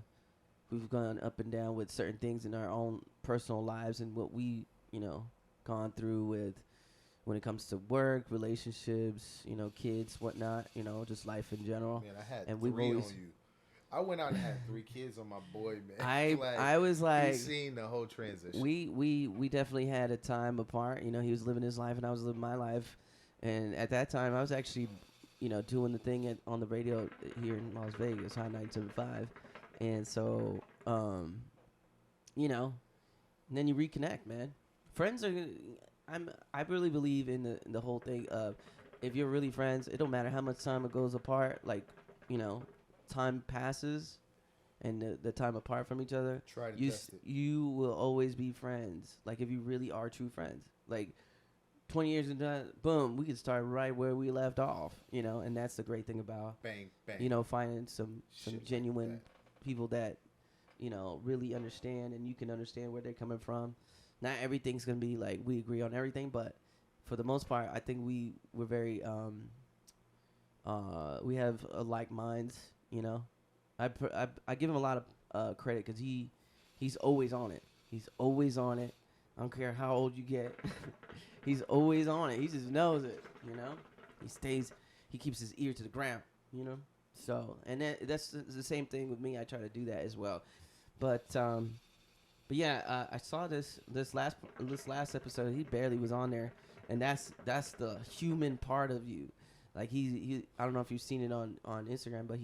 up and down with certain things in our own personal lives and what we, you know, gone through with when it comes to work, relationships, you know, kids, whatnot, you know, just life in general. man, I had And three we've always on you. I went out and had 3 kids on my boy, man. I was like, he's seen the whole transition. we definitely had a time apart. You know, he was living his life and I was living my life. And at that time, I was actually, you know, doing the thing on the radio here in Las Vegas, High 975. And so, you know, and then you reconnect, man. Friends are, I really believe in the whole thing of if you're really friends, it don't matter how much time it goes apart. Like, you know, time passes and the time apart from each other, Try to test it. you will always be friends. Like if you really are true friends, like 20 years into boom, we can start right where we left off, you know. And that's the great thing about Bang, bang. you know, finding some Shit genuine like people that you know really understand and you can understand where they're coming from. Not everything's gonna be like we agree on everything, but for the most part, I think we're very we have like minds. You know, I give him a lot of credit because he's always on it. He's always on it. I don't care how old you get. He's always on it. He just knows it. You know, he keeps his ear to the ground. You know, so and that's the same thing with me. I try to do that as well, but yeah, I saw this last episode. He barely was on there, and that's the human part of you. Like he I don't know if you've seen it on Instagram, but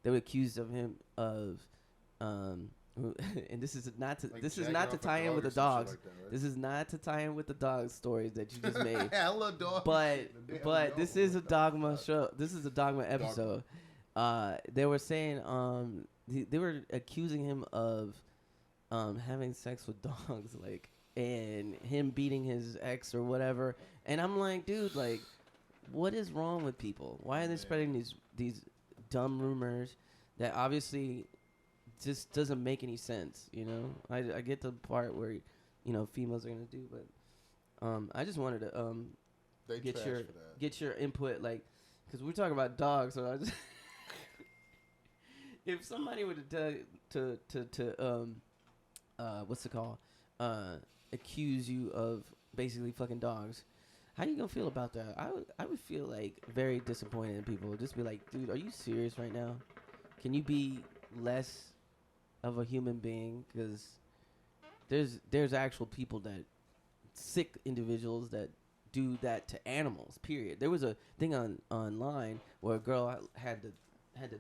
they were accused of him of and this is not to tie in with the dogs. Like that, right? This is not to tie in with the dog stories that you just made. Hella dogs. But this is a DogMa show. This is a DogMa episode. They were saying they were accusing him of having sex with dogs, like, and him beating his ex or whatever. And I'm like, dude, like, what is wrong with people? Why are they spreading these dumb rumors that obviously just doesn't make any sense? You know, I get the part where you know females are gonna do, but I just wanted to They get trash your for that. get your input, like, because we're talking about dogs. So I just if somebody were to tell to what's it called, accuse you of basically fucking dogs, how you gonna feel about that? I would feel like very disappointed in people. Just be like, dude, are you serious right now? Can you be less of a human being? Because there's actual people that sick individuals that do that to animals. Period. There was a thing online where a girl had the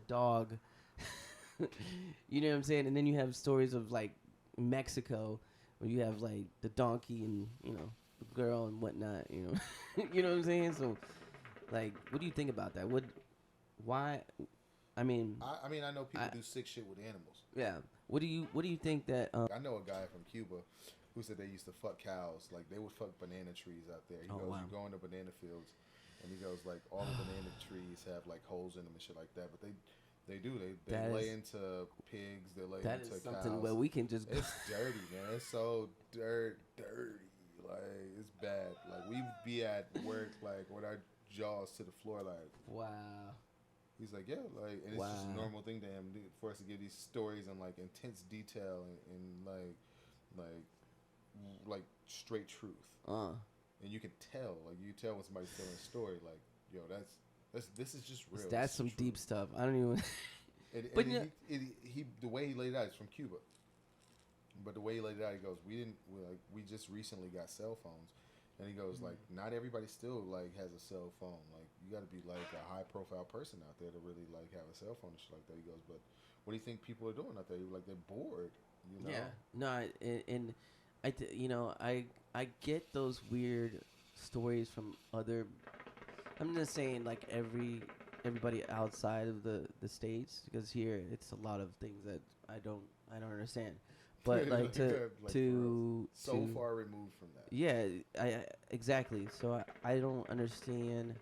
dog. You know what I'm saying? And then you have stories of like Mexico where you have like the donkey and you know the girl and whatnot. You know, you know what I'm saying? So, like, what do you think about that? Why? I mean, I know people do sick shit with animals. Yeah. What do you think that? I know a guy from Cuba who said they used to fuck cows. Like they would fuck banana trees out there. He goes, wow. you go into banana fields, and he goes like all the banana trees have like holes in them and shit like that. But they do. They lay into pigs. They lay that into is something cows. where we can just. It's dirty, man. It's so dirty. Like it's bad. Like we be at work like with our jaws to the floor. Like Wow. he's like, yeah, like, and it's just a normal thing to him for us to give these stories in like intense detail and like straight truth. And you can tell, like you tell when somebody's telling a story, like, yo, this is just real. That's some deep stuff. I don't even. But he the way he laid it out is from Cuba. But the way he laid it out, he goes, we just recently got cell phones. And he goes, like, not everybody still, like, has a cell phone. Like, you got to be, like, a high-profile person out there to really, like, have a cell phone and shit like that. He goes, but what do you think people are doing out there? Like, they're bored, you know? Yeah. No, and you know, I get those weird stories from other. I'm just saying, like, everybody outside of the States, because here it's a lot of things that I don't understand. But like so far removed from that. Yeah, exactly. So I don't understand.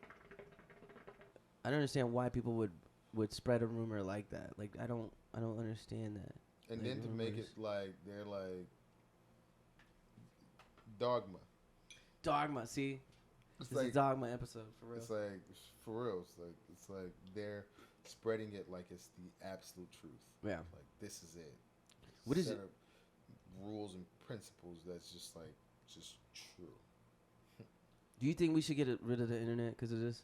I don't understand why people would spread a rumor like that. Like I don't understand that. And like, then to make it like they're like Dogma. DogMa. See, It's this like is a DogMa episode for real. it's like for real. It's like they're spreading it like it's the absolute truth. Yeah. Like this is it. What is Set it? of rules and principles that's just like just true. Do you think we should get rid of the internet because of this?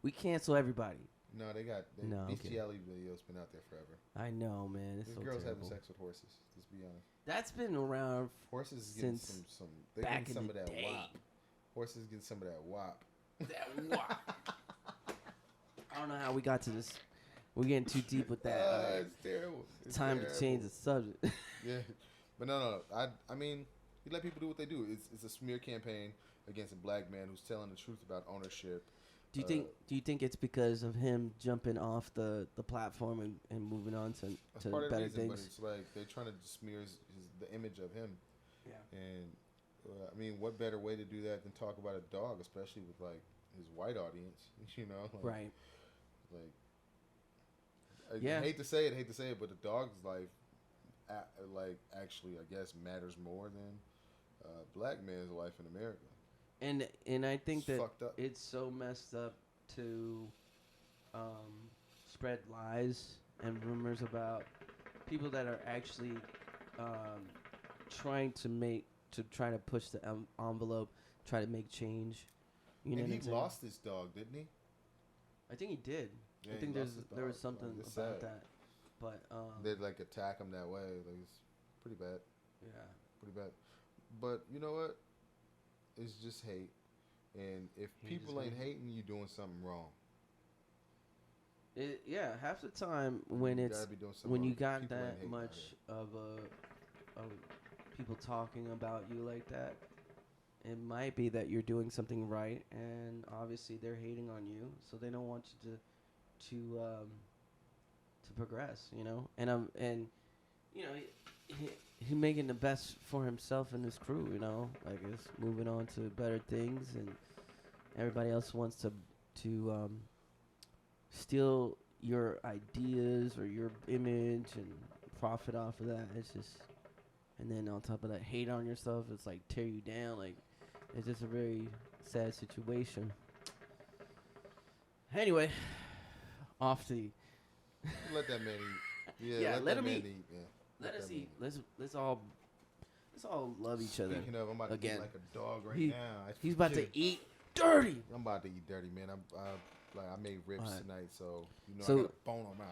We cancel everybody. No, they No, okay. bestiality videos been out there forever. I know, man. It's There's so girls terrible. having sex with horses. Let's be honest. That's been around. Horses is getting Since some. They're back getting some in of the that day. wop. Horses getting some of that wop. That what? I don't know how we got to this. We're getting too deep with that. All right. It's terrible. It's Time terrible. to change the subject. Yeah, but no. I mean, you let people do what they do. It's a smear campaign against a black man who's telling the truth about ownership. Do you think it's because of him jumping off the platform and moving on to part of the better reason, but things? it's like they're trying to smear the image of him. Yeah. And I mean, what better way to do that than talk about a dog, especially with like his white audience? You know, like, Right. Like, Yeah. I hate to say it, but the dog's life, actually, I guess matters more than black man's life in America. And I think It's that fucked up. it's so messed up to spread lies and rumors about people that are actually trying to push the envelope, try to make change. You know And what he I'm saying? lost his dog, didn't he? I think he did. Yeah, I he think lost his there was dog. something Like, it's about sad. that, but They'd like attack him that way. Like it's pretty bad. yeah. Pretty bad. But you know what? It's just hate. And if Hate is people ain't hate. hating, you doing something wrong. Yeah, half the time when You it's gotta be doing something when you wrong. got People ain't that hating out much here. of people talking about you like that, it might be that you're doing something right, and obviously they're hating on you, so they don't want you to progress, you know. And you know he making the best for himself and his crew, you know. Like it's moving on to better things, and everybody else wants to steal your ideas or your image and profit off of that. It's just, and then on top of that, hate on yourself. It's like tear you down. Like it's just a very sad situation. Anyway, off the. Let that man eat. Yeah, Yeah, let that him man eat. Yeah. Let us that eat. man Let's all love each other. Speaking of, I'm about to Again. eat like a dog right He- now. He's about to Dude, eat dirty. I'm about to eat dirty, man. I made ribs Alright. tonight, so you know So- I got a bone on my.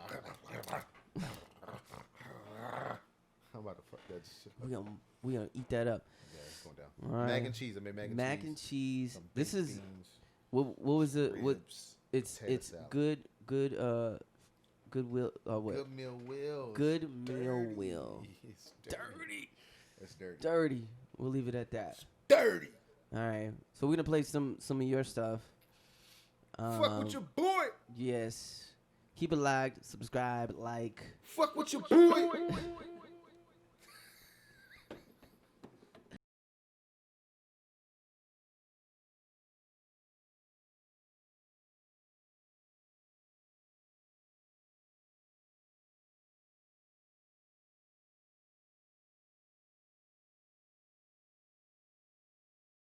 I'm about to fuck that shit. up. We gonna eat that up. Yeah, it's going down. All right. Mac and cheese. I made mac and cheese. Mac and cheese. Some This baked is beans, what was it? What ribs, it's potato salad. Goodwill. What? Good meal will. Good Dirty. meal will. It's dirty. It's dirty. Dirty. We'll leave it at that. Dirty. All right. So we're gonna play some of your stuff. Fuck with your boy. Yes. Keep it locked. Subscribe. Like. Fuck with your boy.